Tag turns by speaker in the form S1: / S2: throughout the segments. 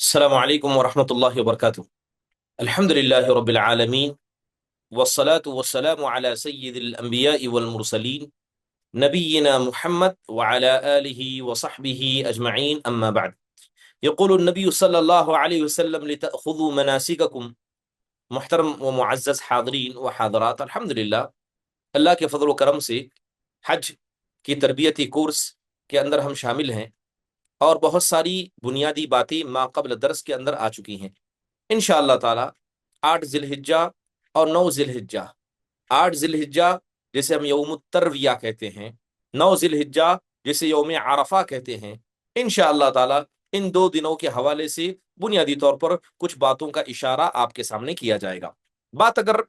S1: السلام علیکم ورحمۃ اللہ وبرکاتہ۔ الحمد للہ رب العالمین، والصلاة والسلام على سید الانبیاء والمرسلین، نبینا محمد وعلى آلہ وصحبہ اجمعین، اما بعد۔ یقول النبی صلی اللہ علیہ وسلم لتأخذوا مناسککم۔ محترم و معزز حاضرین و حاضرات، الحمد للہ اللہ کے فضل و کرم سے حج کی تربیتی کورس کے اندر ہم شامل ہیں، اور بہت ساری بنیادی باتیں ما قبل درس کے اندر آ چکی ہیں۔ انشاءاللہ تعالی 8 ذی الحجہ اور 9 ذی الحجہ، 8 ذی الحجہ جسے ہم یوم الترویہ کہتے ہیں، 9 ذی الحجہ جسے یوم عرفہ کہتے ہیں، انشاءاللہ تعالی ان 2 دنوں کے حوالے سے بنیادی طور پر کچھ باتوں کا اشارہ آپ کے سامنے کیا جائے گا۔ بات اگر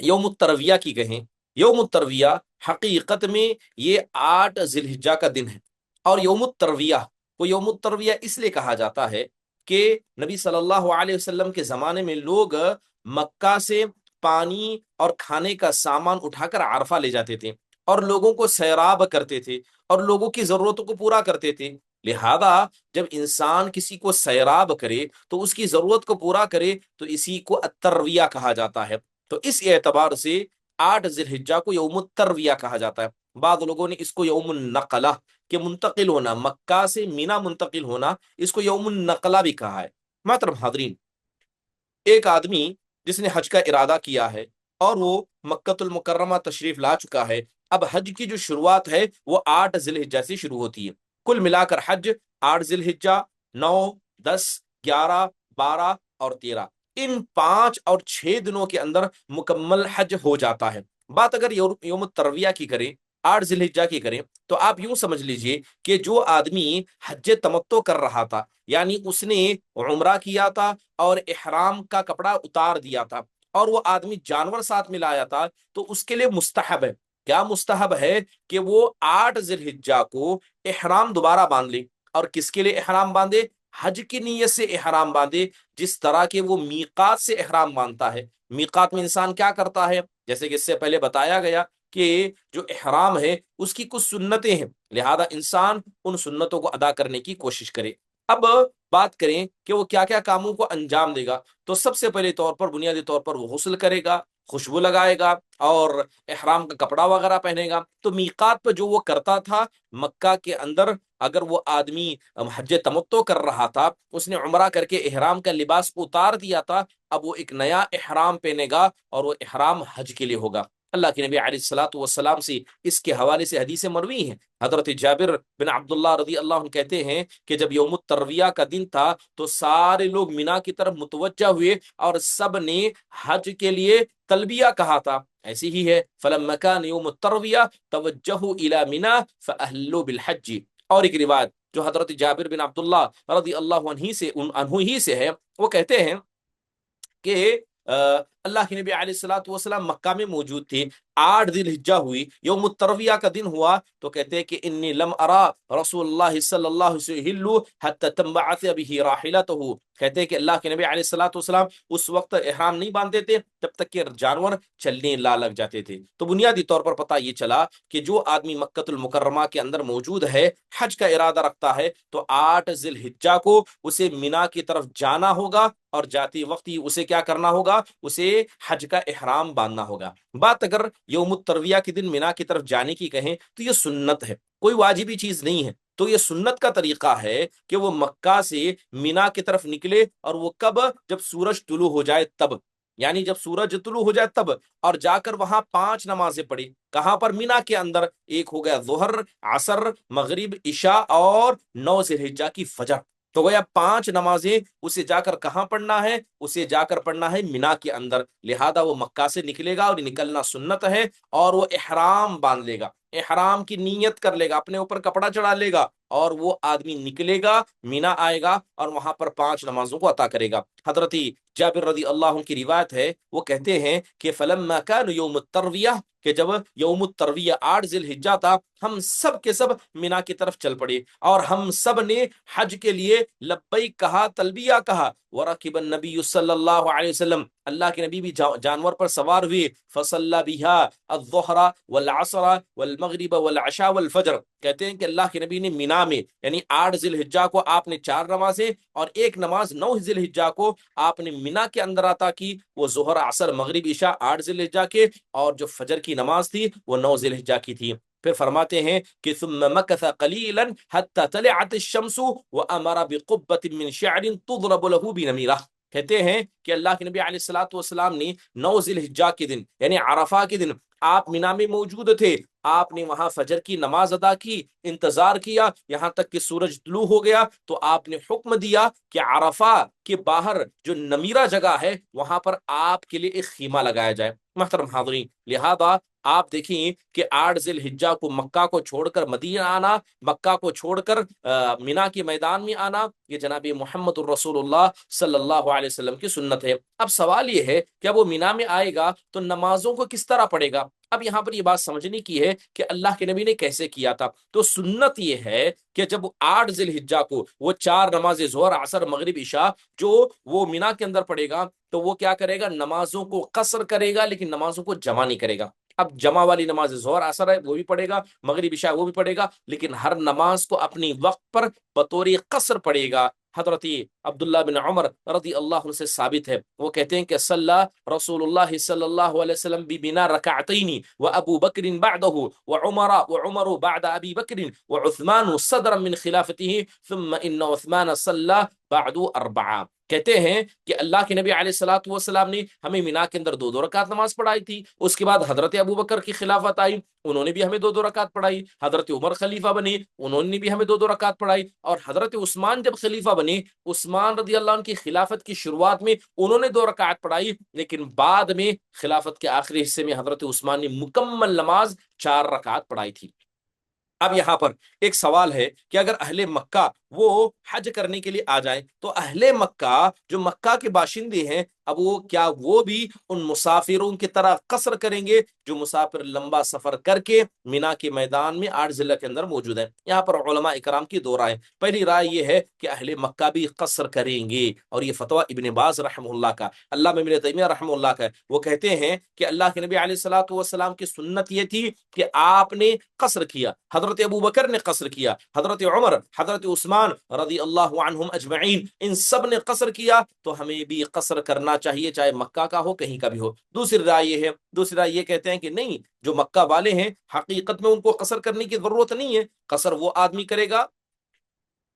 S1: یوم الترویہ کی کہیں، یوم الترویہ حقیقت میں یہ 8 ذی الحجہ کا دن ہے، اور یوم الترویہ کو یوم الترویہ اس لیے کہا جاتا ہے کہ نبی صلی اللہ علیہ وسلم کے زمانے میں لوگ مکہ سے پانی اور کھانے کا سامان اٹھا کر عرفہ لے جاتے تھے، اور لوگوں کو سیراب کرتے تھے، اور لوگوں کی ضرورتوں کو پورا کرتے تھے۔ لہذا جب انسان کسی کو سیراب کرے تو اس کی ضرورت کو پورا کرے تو اسی کو الترویہ کہا جاتا ہے۔ تو اس اعتبار سے 8 ذی الحجہ کو یوم الترویہ کہا جاتا ہے۔ بعض لوگوں نے اس کو یوم النقلہ کہ منتقل ہونا، مکہ سے مینا منتقل ہونا، اس کو یوم النقلہ بھی کہا ہے۔ محترم حاضرین، ایک آدمی جس نے حج کا ارادہ کیا ہے اور وہ مکۃ المکرمہ تشریف لا چکا ہے، اب حج کی جو شروعات ہے وہ 8 ذی الحجہ سے شروع ہوتی ہے۔ کل ملا کر حج 8 ذی الحجہ، 9، 10، 11، 12 اور 13، ان 5 اور 6 دنوں کے اندر مکمل حج ہو جاتا ہے۔ بات اگر یوم الترویہ کی کریں، 8 ذی الحجہ کی کریں، تو آپ یوں سمجھ لیجئے کہ جو آدمی حج تمتع کر رہا تھا، یعنی اس نے عمرہ کیا تھا اور احرام کا کپڑا اتار دیا تھا، اور وہ آدمی جانور ساتھ ملایا تھا، تو اس کے لیے مستحب ہے، کیا مستحب ہے؟ کہ وہ 8 ذی الحجہ کو احرام دوبارہ باندھ لے۔ اور کس کے لیے احرام باندھے؟ حج کی نیت سے احرام باندھے، جس طرح کہ وہ میقات سے احرام باندھتا ہے۔ میقات میں انسان کیا کرتا ہے؟ جیسے کہ اس سے پہلے بتایا گیا کہ جو احرام ہے اس کی کچھ سنتیں ہیں، لہذا انسان ان سنتوں کو ادا کرنے کی کوشش کرے۔ اب بات کریں کہ وہ کیا کیا کاموں کو انجام دے گا، تو سب سے پہلے طور پر، بنیادی طور پر، وہ غسل کرے گا، خوشبو لگائے گا، اور احرام کا کپڑا وغیرہ پہنے گا۔ تو میقات پر جو وہ کرتا تھا مکہ کے اندر، اگر وہ آدمی حج تمتع کر رہا تھا، اس نے عمرہ کر کے احرام کا لباس اتار دیا تھا، اب وہ ایک نیا احرام پہنے گا، اور وہ احرام حج کے لیے ہوگا۔ اللہ کے نبی علیہ الصلوۃ والسلام سے اس کے حوالے سے حدیث مروی ہیں۔ حضرت جابر بن عبداللہ رضی اللہ عنہ کہتے ہیں کہ جب یوم الترویہ کا دن تھا تو سارے لوگ مینا کی طرف متوجہ ہوئے، اور سب نے حج کے لیے تلبیہ کہا تھا۔ ایسی ہی ہے، فلما كان يوم الترویہ توجہوا الى منا فاہلوا بالحج۔ اور ایک روایت جو حضرت جابر بن عبداللہ رضی اللہ عنہ ہی سے ہے، وہ کہتے ہیں کہ اللہ کے نبی علیہ الصلوۃ والسلام مکہ میں موجود تھے، 8 ذی الحجہ ہوئی، یوم الترویہ کا دن ہوا، تو کہتے ہیں کہ انی لم ارا رسول اللہ صلی اللہ علیہ وسلم حتی تنبعث به راحلتہ۔ کہتے ہیں کہ اللہ کے نبی علیہ الصلوۃ والسلام اس وقت احرام نہیں باندھتے تھے جب تک کہ جانور چلنے لا لگ جاتے تھے۔ تو بنیادی طور پر پتہ یہ چلا کہ جو آدمی مکۃ المکرمہ کے اندر موجود ہے، حج کا ارادہ رکھتا ہے، تو 8 ذی الحجہ کو اسے مینا کی طرف جانا ہوگا، اور جاتی وقت ہی اسے کیا کرنا ہوگا؟ اسے حج کا احرام باندھنا ہوگا۔ بات اگر یوم الترویہ کے دن مینا کی طرف جانے کی کہیں تو یہ سنت ہے، کوئی واجبی چیز نہیں ہے۔ تو یہ سنت کا طریقہ ہے کہ وہ مکہ سے مینا کی طرف نکلے، اور وہ کب؟ جب سورج طلوع ہو جائے تب، یعنی جب سورج طلوع ہو جائے تب، اور جا کر وہاں 5 نمازیں پڑھی۔ کہاں پر؟ مینا کے اندر۔ ایک ہو گیا ظہر، عصر، مغرب، عشاء، اور 9 ذی الحجہ کی فجر۔ تو گویا 5 نمازیں اسے جا کر کہاں پڑھنا ہے؟ اسے جا کر پڑھنا ہے مینا کے اندر۔ لہذا وہ مکہ سے نکلے گا، اور نکلنا سنت ہے، اور وہ احرام باندھ لے گا، احرام کی نیت کر لے گا، اپنے اوپر کپڑا چڑھا لے گا، اور وہ آدمی نکلے گا، مینا آئے گا، اور وہاں پر 5 نمازوں کو عطا کرے گا۔ حضرت جابر رضی اللہ عنہ کی روایت ہے، وہ کہتے ہیں کہ فلما کان یوم الترویہ، کہ جب یوم الترویہ 8 ذی الحجہ تھا، ہم سب کے سب مینا کی طرف چل پڑے اور ہم سب نے حج کے لیے لبیک کہا، تلبیہ کہا۔ ورکب النبی صلی اللہ علیہ وسلم، اللہ کے نبی بھی جانور پر سوار ہوئے، فصلی بہا الظہر والعصر والمغرب والعشاء والفجر، کہتے ہیں کہ اللہ کے نبی نے مینا میں یعنی 8 ذی الحجہ کو آپ نے 4 نمازیں اور ایک نماز 9 ذی الحجہ کو آپ نے مینا کے اندر عطا کی، وہ ظہر عصر مغرب عشاء 8 ذی الحجہ کے، اور جو فجر کی نماز تھی وہ 9 ذی الحجہ کی تھی۔ پھر فرماتے ہیں کہ ثم مکث قلیلا حتى طلعت الشمس وامر بقبة من شعر تضرب له بنمیرہ، کہتے ہیں کہ اللہ کے نبی علیہ الصلوۃ والسلام نے 9 ذی الحجہ کے دن یعنی عرفہ کے دن آپ مینا میں موجود تھے، آپ نے وہاں فجر کی نماز ادا کی، انتظار کیا یہاں تک کہ سورج طلوع ہو گیا، تو آپ نے حکم دیا کہ عرفہ کے باہر جو نمیرہ جگہ ہے وہاں پر آپ کے لیے ایک خیمہ لگایا جائے۔ محترم حاضرین، لہذا آپ دیکھیں کہ 8 ذی الحجہ کو مکہ کو چھوڑ کر مدینہ آنا، مکہ کو چھوڑ کر مینا کے میدان میں آنا، یہ جناب محمد الرسول اللہ صلی اللہ علیہ وسلم کی سنت ہے۔ اب سوال یہ ہے کہ اب وہ مینا میں آئے گا تو نمازوں کو کس طرح پڑھے گا؟ اب یہاں پر یہ بات سمجھنے کی ہے کہ اللہ کے نبی نے کیسے کیا تھا۔ تو سنت یہ ہے کہ جب 8 ذی الحجہ کو وہ 4 نمازیں ظہر عصر مغرب عشاء جو وہ مینا کے اندر پڑھے گا، تو وہ کیا کرے گا؟ نمازوں کو قصر کرے گا لیکن نمازوں کو جمع نہیں کرے گا۔ اب جمع والی نماز ظہر عصر ہے وہ بھی پڑھے گا، مغرب عشاء وہ بھی پڑھے گا، لیکن ہر نماز کو اپنی وقت پر بطور قصر پڑھے گا۔ حضرت عبداللہ بن عمر رضی اللہ عنہ سے ثابت ہے، وہ کہتے ہیں کہ صلی رسول اللہ صلی اللہ علیہ وسلم ببنا رکعتین وابو بکر بعدہ وعمر بعد ابی بکر وعثمان صدرا من خلافته ثم ان عثمان صلی بعد 4، کہتے ہیں کہ اللہ کے نبی علیہ الصلوۃ والسلام نے ہمیں مینا کے اندر 2 رکعت نماز پڑھائی تھی، اس کے بعد حضرت ابو بکر کی خلافت آئی، انہوں نے بھی ہمیں 2 رکعت پڑھائی، حضرت عمر خلیفہ بنے، انہوں نے بھی ہمیں 2 رکعت پڑھائی، اور حضرت عثمان جب خلیفہ بنے، عثمان رضی اللہ عنہ کی خلافت کی شروعات میں انہوں نے 2 رکعت پڑھائی، لیکن بعد میں خلافت کے آخری حصے میں حضرت عثمان نے مکمل نماز 4 رکعت پڑھائی تھی۔ اب یہاں پر ایک سوال ہے کہ اگر اہل مکہ وہ حج کرنے کے لیے آ جائیں تو اہل مکہ جو مکہ کے باشندے ہیں، اب وہ کیا وہ بھی ان مسافروں کی طرح قصر کریں گے جو مسافر لمبا سفر کر کے مینا کے میدان میں 8 ضلع کے اندر موجود ہیں؟ یہاں پر علماء اکرام کی 2 رائے۔ پہلی رائے یہ ہے کہ اہل مکہ بھی قصر کریں گے، اور یہ فتویٰ ابن باز رحمہ اللہ کا، علامہ ابن تیمیہ رحمہ اللہ کا ہے۔ وہ کہتے ہیں کہ اللہ کے نبی علیہ الصلوۃ والسلام کی سنت یہ تھی کہ آپ نے قصر کیا، حضرت ابو بکر نے قصر کیا، حضرت عمر، حضرت عثمان رضی اللہ عنہم اجمعین، ان سب نے قصر کیا، تو ہمیں بھی قصر کرنا چاہیے، چاہے مکہ کا ہو کہیں کا بھی ہو۔ دوسری رائے یہ ہے، دوسری رائے یہ کہتے ہیں کہ نہیں، جو مکہ والے ہیں حقیقت میں ان کو قصر کرنے کی ضرورت نہیں ہے، قصر وہ آدمی کرے گا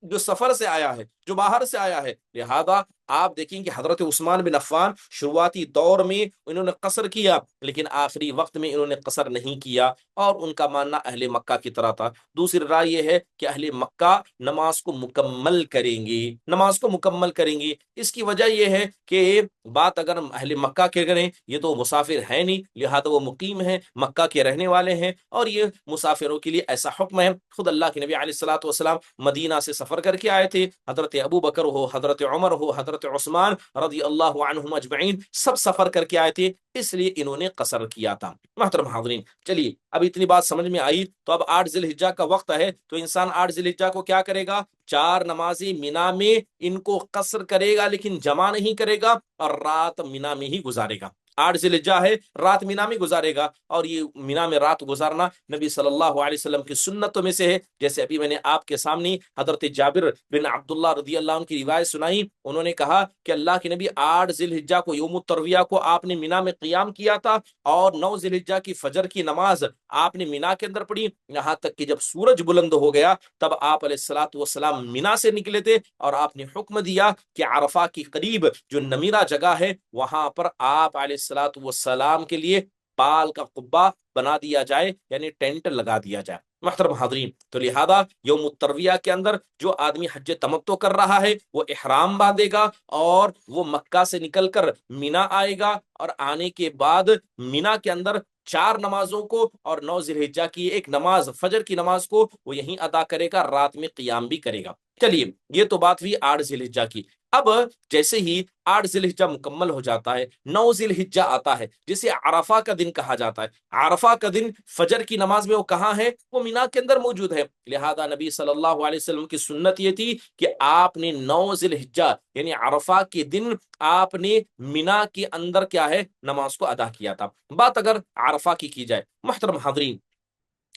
S1: جو سفر سے آیا ہے، جو باہر سے آیا ہے۔ لہذا آپ دیکھیں کہ حضرت عثمان بن عفان شروعاتی دور میں انہوں نے قصر کیا، لیکن آخری وقت میں انہوں نے قصر نہیں کیا، اور ان کا ماننا اہل مکہ کی طرح تھا۔ دوسری رائے یہ ہے کہ اہل مکہ نماز کو مکمل کریں گے، نماز کو مکمل کریں گے۔ اس کی وجہ یہ ہے کہ بات اگر ہم اہل مکہ کے کریں، یہ تو مسافر ہے نہیں، لہذا وہ مقیم ہیں، مکہ کے رہنے والے ہیں، اور یہ مسافروں کے لیے ایسا حکم ہے۔ خود اللہ کے نبی علیہ الصلوۃ والسلام مدینہ سے سفر کر کے آئے تھے، حضرت ابو بکر ہو، حضرت عمر ہو، حضرت عثمان رضی اللہ عنہم اجمعین، سب سفر کر کے آئے تھے، اس لیے انہوں نے قصر کیا تھا۔ محترم حاضرین، چلیے اب اتنی بات سمجھ میں آئی، تو اب 8 ذی الحجہ کا وقت ہے، تو انسان 8 ذی الحجہ کو کیا کرے گا؟ 4 نمازیں مینا میں ان کو قصر کرے گا لیکن جمع نہیں کرے گا، اور رات مینا میں ہی گزارے گا۔ 8 ذی الحجہ ہے، رات مینا میں گزارے گا، اور یہ مینا میں رات گزارنا نبی صلی اللہ علیہ وسلم کی سنتوں میں سے ہے، جیسے ابھی میں نے آپ کے سامنے حضرت جابر بن عبداللہ رضی اللہ عنہ کی روایت سنائی۔ انہوں نے کہا کہ اللہ کے نبی 8 ذی الحجہ کو یوم الترویہ کو آپ نے مینا میں قیام کیا تھا، اور 9 ذی الحجہ کی فجر کی نماز آپ نے مینا کے اندر پڑھی، یہاں تک کہ جب سورج بلند ہو گیا تب آپ علیہ الصلوۃ والسلام مینا سے نکلے تھے، اور آپ نے حکم دیا کہ عرفہ کی قریب جو نمیرہ جگہ ہے وہاں پر آپ علیہ الصلوۃ والسلام کے لیے پال کا قبہ بنا دیا جائے، یعنی ٹینٹ لگا دیا جائے۔ محترم حاضرین، تو لہذا یوم الترویہ کے اندر جو آدمی حج تمتع کر رہا ہے وہ احرام باندھے گا، اور وہ مکہ سے نکل کر مینا آئے گا، اور آنے کے بعد مینا کے اندر 4 نمازوں کو اور 9 ذی الحجہ کی ایک نماز فجر کی نماز کو وہ یہیں ادا کرے گا، رات میں قیام بھی کرے گا۔ چلیے یہ تو بات ہوئی 8 ذی الحجہ کی. اب جیسے ہی 8 ذی الحجہ مکمل ہو جاتا ہے، 9 ذی الحجہ آتا ہے جسے عرفہ کا دن کہا جاتا ہے. عرفہ کا دن فجر کی نماز میں وہ کہاں ہے؟ وہ مینا کے اندر موجود ہے. لہذا نبی صلی اللہ علیہ وسلم کی سنت یہ تھی کہ آپ نے 9 ذی الحجہ یعنی عرفہ کے دن آپ نے مینا کے اندر کیا ہے نماز کو ادا کیا تھا. بات اگر عرفہ کی جائے محترم حاضرین،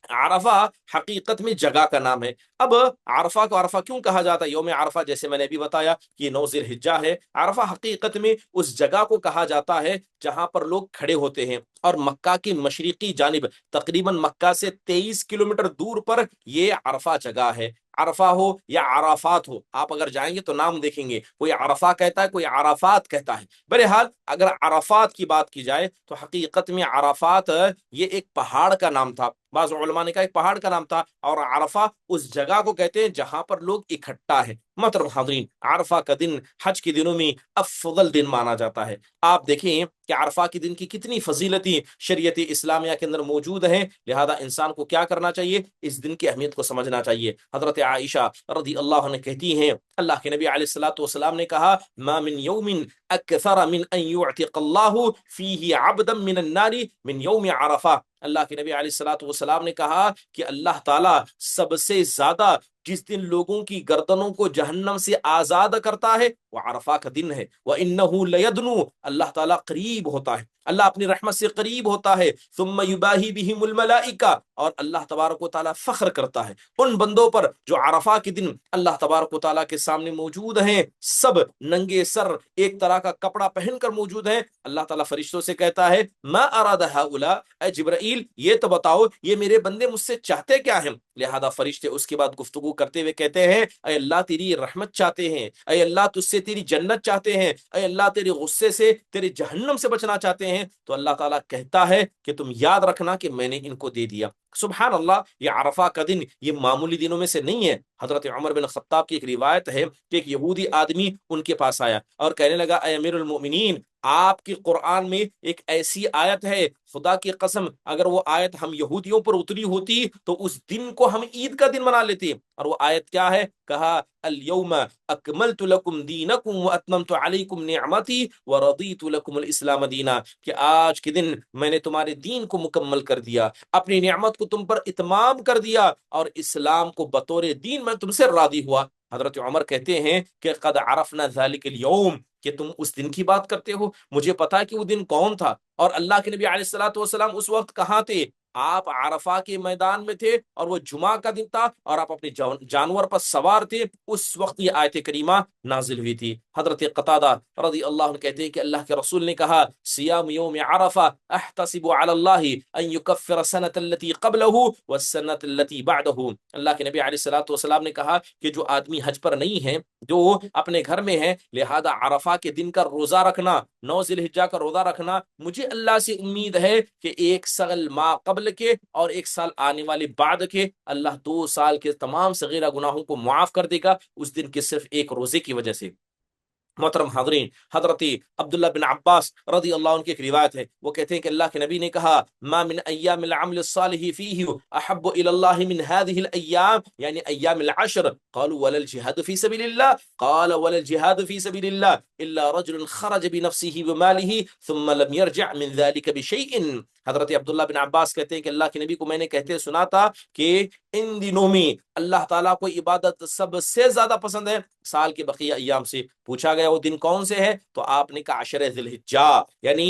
S1: عرفہ حقیقت میں جگہ کا نام ہے. اب عرفہ کو عرفہ کیوں کہا جاتا ہے؟ یوم عرفہ جیسے میں نے بھی بتایا کہ یہ 9 ذی الحجہ ہے. عرفہ حقیقت میں اس جگہ کو کہا جاتا ہے جہاں پر لوگ کھڑے ہوتے ہیں، اور مکہ کی مشرقی جانب تقریباً مکہ سے 23 کلومیٹر دور پر یہ عرفہ جگہ ہے. عرفہ ہو یا عرفات ہو، آپ اگر جائیں گے تو نام دیکھیں گے، کوئی عرفہ کہتا ہے، کوئی عرفات کہتا ہے. بہرحال اگر عرفات کی بات کی جائے تو حقیقت میں عرفات یہ ایک پہاڑ کا نام تھا. بعض علماء نے کہا ایک پہاڑ کا نام تھا، اور عرفہ اس جگہ کو کہتے ہیں جہاں پر لوگ اکٹھا ہے. محترم حاضرین، عرفہ کا دن حج کے دنوں میں افضل دن مانا جاتا ہے. آپ دیکھیں کہ عرفہ کے دن کی کتنی فضیلتیں شریعت اسلامیہ کے اندر موجود ہیں. لہذا انسان کو کیا کرنا چاہیے؟ اس دن کی اہمیت کو سمجھنا چاہیے. حضرت عائشہ رضی اللہ عنہ کہتی ہیں اللہ کے نبی علیہ الصلوۃ والسلام نے کہا ما من یوم اکثر من ان یعتق اللہ فیہ عبدا من النار من یوم عرفہ. اللہ کے نبی علیہ الصلوۃ والسلام نے کہا کہ اللہ تعالیٰ سب سے زیادہ جس دن لوگوں کی گردنوں کو جہنم سے آزاد کرتا ہے وہ عرفہ کا دن ہے. وَإِنَّهُ لَيَدْنُو، اللہ تعالیٰ قریب ہوتا ہے، اللہ اپنی رحمت سے قریب ہوتا ہے. ثُمَّ يُبَاهِي بِهِمُ الْمَلَائِكَةُ، اور اللہ تبارک و تعالیٰ فخر کرتا ہے ان بندوں پر جو عرفہ کے دن اللہ تبارک و تعالیٰ کے سامنے موجود ہیں، سب ننگے سر ایک طرح کا کپڑا پہن کر موجود ہیں. اللہ تعالیٰ فرشتوں سے کہتا ہے ما اراد هؤلاء، اے جبرائیل یہ تو بتاؤ یہ میرے بندے مجھ سے چاہتے کیا ہیں؟ لہذا فرشتے اس کے بعد گفتگو کرتے ہوئے کہتے ہیں اے اللہ تیری رحمت چاہتے ہیں، اے اللہ تجھ سے تیری جنت چاہتے ہیں، اے اللہ تیرے غصے سے تیرے جہنم سے بچنا چاہتے ہیں. تو اللہ تعالیٰ کہتا ہے کہ تم یاد رکھنا کہ میں نے ان کو دے دیا. سبحان اللہ، یہ عرفہ کا دن یہ معمولی دنوں میں سے نہیں ہے. حضرت عمر بن خطاب کی ایک روایت ہے کہ ایک یہودی آدمی ان کے پاس آیا اور کہنے لگا اے امیر المؤمنین، آپ کی قرآن میں ایک ایسی آیت ہے، خدا کی قسم اگر وہ آیت ہم یہودیوں پر اتری ہوتی تو اس دن کو ہم عید کا دن منا لیتے. اور وہ آیت کیا ہے؟ کہا اليوم اکملت لکم دینکم واتممت علیکم نعمتی ورضیت لکم الاسلام دینا، کہ آج کے دن میں نے تمہارے دین کو مکمل کر دیا، اپنی نعمت کو تم پر اتمام کر دیا، اور اسلام کو بطور دین میں تم سے راضی ہوا. حضرت عمر کہتے ہیں کہ قد عرفنا ذلک اليوم، کہ تم اس دن کی بات کرتے ہو، مجھے پتا ہے کہ وہ دن کون تھا. اور اللہ کے نبی علیہ الصلوۃ والسلام اس وقت کہاں تھے؟ آپ عرفہ کے میدان میں تھے، اور وہ جمعہ کا دن تھا، اور آپ اپنے جانور پر سوار تھے. اس وقت یہ آیت کریمہ نازل ہوئی تھی. حضرت قتادہ رضی اللہ عنہ کہتے ہیں کہ اللہ کے رسول نے کہا سیام یوم عرفہ احتسب علی اللہ ان یکفر السنۃ التي قبلہ والسنۃ التي بعدہ. اللہ کے نبی علیہ الصلوۃ والسلام نے کہا کہ جو آدمی حج پر نہیں ہے، جو اپنے گھر میں ہے، لہذا عرفہ کے دن کا روزہ رکھنا، 9 ذی الحجہ کا روزہ رکھنا، مجھے اللہ سے امید ہے کہ 1 سال ما قبل کے اور 1 سال آنے والے بعد کے اللہ 2 سال کے تمام صغیرہ گناہوں کو معاف کر دے گا اس دن کے صرف ایک روزے کی وجہ سے. محترم حاضرین، حضرت عبداللہ بن عباس رضی اللہ عنہ کی ایک روایت ہے، وہ کہتے ہیں کہ اللہ کے نبی نے کہا ما من ایام العمل الصالح فیہ احب الی اللہ من هذه الايام، یعنی ایام العشر. قالوا ولا الجهاد في سبيل الله، قال ولا الجهاد في سبيل الله الا رجل خرج بنفسه وماله ثم لم يرجع من ذلك بشيء. حضرت عبداللہ بن عباس کہتے ہیں کہ اللہ کے نبی کو میں نے کہتے سنا تھا کہ ان دنوں میں اللہ تعالیٰ کو عبادت سب سے زیادہ پسند ہے سال کے بقیہ ایام سے. پوچھا گیا وہ دن کون سے ہے؟ تو آپ نے کہا 10 ذی الحجہ، یعنی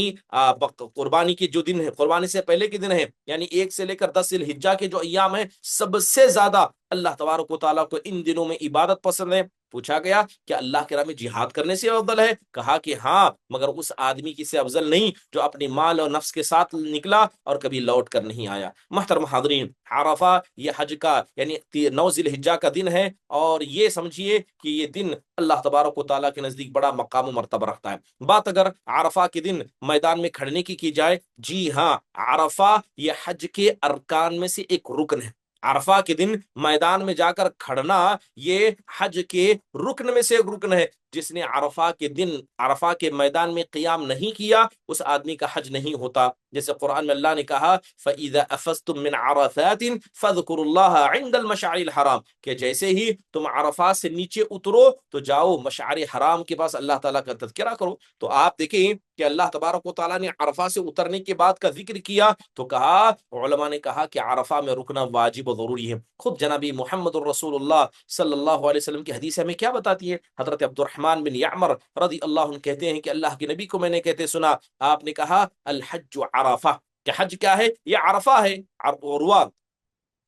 S1: قربانی کے جو دن ہے، قربانی سے پہلے کے دن ہے، یعنی 1 سے لے کر 10 ذی الحجہ کے جو ایام ہیں سب سے زیادہ اللہ تبارک و تعالیٰ کو ان دنوں میں عبادت پسند ہے. پوچھا گیا کہ اللہ کے راہ میں جہاد کرنے سے افضل ہے؟ کہا کہ ہاں، مگر اس آدمی کی سے افضل نہیں جو اپنی مال اور نفس کے ساتھ نکلا اور کبھی لوٹ کر نہیں آیا. محترم حاضرین، عرفہ یہ حج کا یعنی 9 ذی الحجہ کا دن ہے، اور یہ سمجھیے کہ یہ دن اللہ تبارک و تعالیٰ کے نزدیک بڑا مقام و مرتبہ رکھتا ہے. بات اگر عرفہ کے دن میدان میں کھڑنے کی جائے، جی ہاں، عرفہ یہ حج کے ارکان میں سے ایک رکن ہے. عرفہ کے دن میدان میں جا کر کھڑنا یہ حج کے رکن میں سے ایک رکن ہے. جس نے عرفہ کے دن عرفہ کے میدان میں قیام نہیں کیا اس آدمی کا حج نہیں ہوتا۔ جیسے قرآن میں اللہ نے کہا فَإِذَا أَفَضْتُم مِّنْ عَرَفَاتٍ فَاذْكُرُوا اللَّهَ عِندَ الْمَشْعَرِ الْحَرَامِ، کہ جیسے ہی تم عرفات سے نیچے اترو تو جاؤ مشعر حرام کے پاس اللہ تعالیٰ کا تذکرہ کرو۔ تو آپ دیکھیں کہ اللہ تبارک و تعالیٰ نے عرفہ سے اترنے کے بعد کا ذکر کیا تو کہا، علماء نے کہا کہ عرفہ میں رکنا واجب و ضروری ہے۔ خود جناب محمد الرسول اللہ صلی اللہ علیہ وسلم کی حدیث ہمیں کیا بتاتی ہے؟ حضرت عبد الرحمن بن یعمر رضی اللہ عنہ کہتے ہیں کہ اللہ کے نبی کو میں نے کہتے سنا، آپ نے کہا الحج عرفہ، کہ حج کیا ہے؟ یہ عرفہ ہے۔ عروہ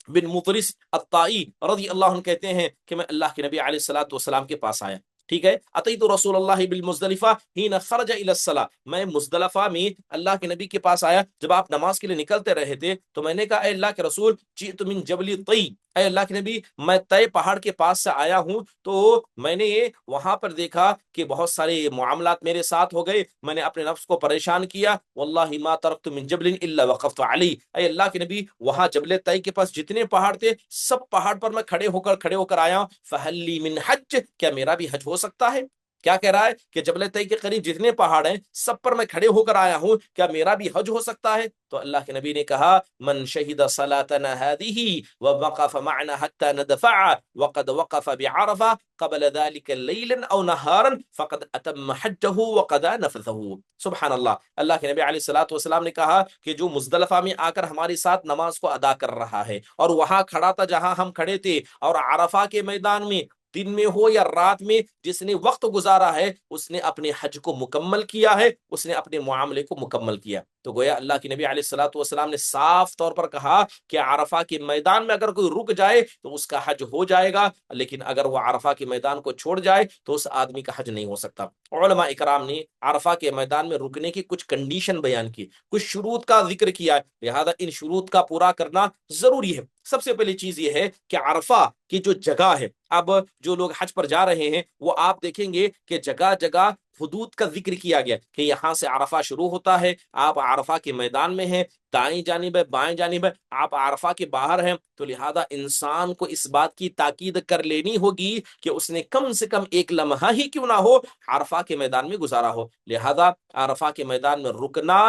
S1: بن مطرس الطائی رضی اللہ عنہ کہتے ہیں کہ میں اللہ کے نبی علیہ الصلوۃ والسلام کے پاس آیا، ٹھیک ہے، اتیت رسول اللہ بالمزدلفہ حین خرج الی الصلاۃ، میں مزدلفہ میں اللہ کے نبی کے پاس آیا جب آپ نماز کے لیے نکلتے رہے تھے، تو میں نے کہا اے اللہ کے رسول جئت من جبل طی، اے اللہ کے نبی میں طے پہاڑ کے پاس سے آیا ہوں، تو میں نے وہاں پر دیکھا کہ بہت سارے معاملات میرے ساتھ ہو گئے، میں نے اپنے نفس کو پریشان کیا، واللہ ما ترکت من جبل الا وقفت علی، اے اللہ کے نبی وہاں جبل طی کے پاس جتنے پہاڑ تھے سب پہاڑ پر میں کھڑے ہو کر آیا، فہل لی من حج، کیا میرا بھی حج ہو سکتا ہے؟ کیا کہہ رہا ہے کہ جبل طی کے قریب جتنے پہاڑ ہیں سب پر میں کھڑے ہو کر آیا ہوں، کیا میرا بھی حج ہو سکتا ہے؟ تو اللہ کے نبی نے کہا من شہد صلاتنا هذه ووقف معنا حتى ندفع وقد وقف بعرفہ قبل ذلك ليلا او نهارا فقد اتم حجه وقضى نفثه۔ سبحان اللہ، اللہ کے نبی علیہ الصلوۃ والسلام نے کہا کہ جو مزدلفہ میں آ کر ہمارے ساتھ نماز کو ادا کر رہا ہے اور وہاں کھڑا تھا جہاں ہم کھڑے تھے، اور عرفہ کے میدان میں دن میں ہو یا رات میں جس نے وقت گزارا ہے اس نے اپنے حج کو مکمل کیا ہے، اس نے اپنے معاملے کو مکمل کیا۔ تو گویا اللہ کے نبی علیہ الصلوۃ والسلام نے صاف طور پر کہا کہ عرفہ کے میدان میں اگر کوئی رک جائے تو اس کا حج ہو جائے گا، لیکن اگر وہ عرفہ کے میدان کو چھوڑ جائے تو اس آدمی کا حج نہیں ہو سکتا۔ علماء اکرام نے عرفہ کے میدان میں رکنے کی کچھ کنڈیشن بیان کی، کچھ شروط کا ذکر کیا، لہذا ان شروط کا پورا کرنا ضروری ہے۔ سب سے پہلی چیز یہ ہے کہ عرفہ کی جو جگہ ہے، اب جو لوگ حج پر جا رہے ہیں وہ آپ دیکھیں گے کہ جگہ جگہ حدود کا ذکر کیا گیا کہ یہاں سے عرفہ شروع ہوتا ہے، آپ عرفہ کے میدان میں ہیں، دائیں جانب ہے بائیں جانب ہے، آپ عرفہ کے باہر ہیں، تو لہذا انسان کو اس بات کی تاکید کر لینی ہوگی کہ اس نے کم سے کم ایک لمحہ ہی کیوں نہ ہو عرفہ کے میدان میں گزارا ہو۔ لہذا عرفہ کے میدان میں رکنا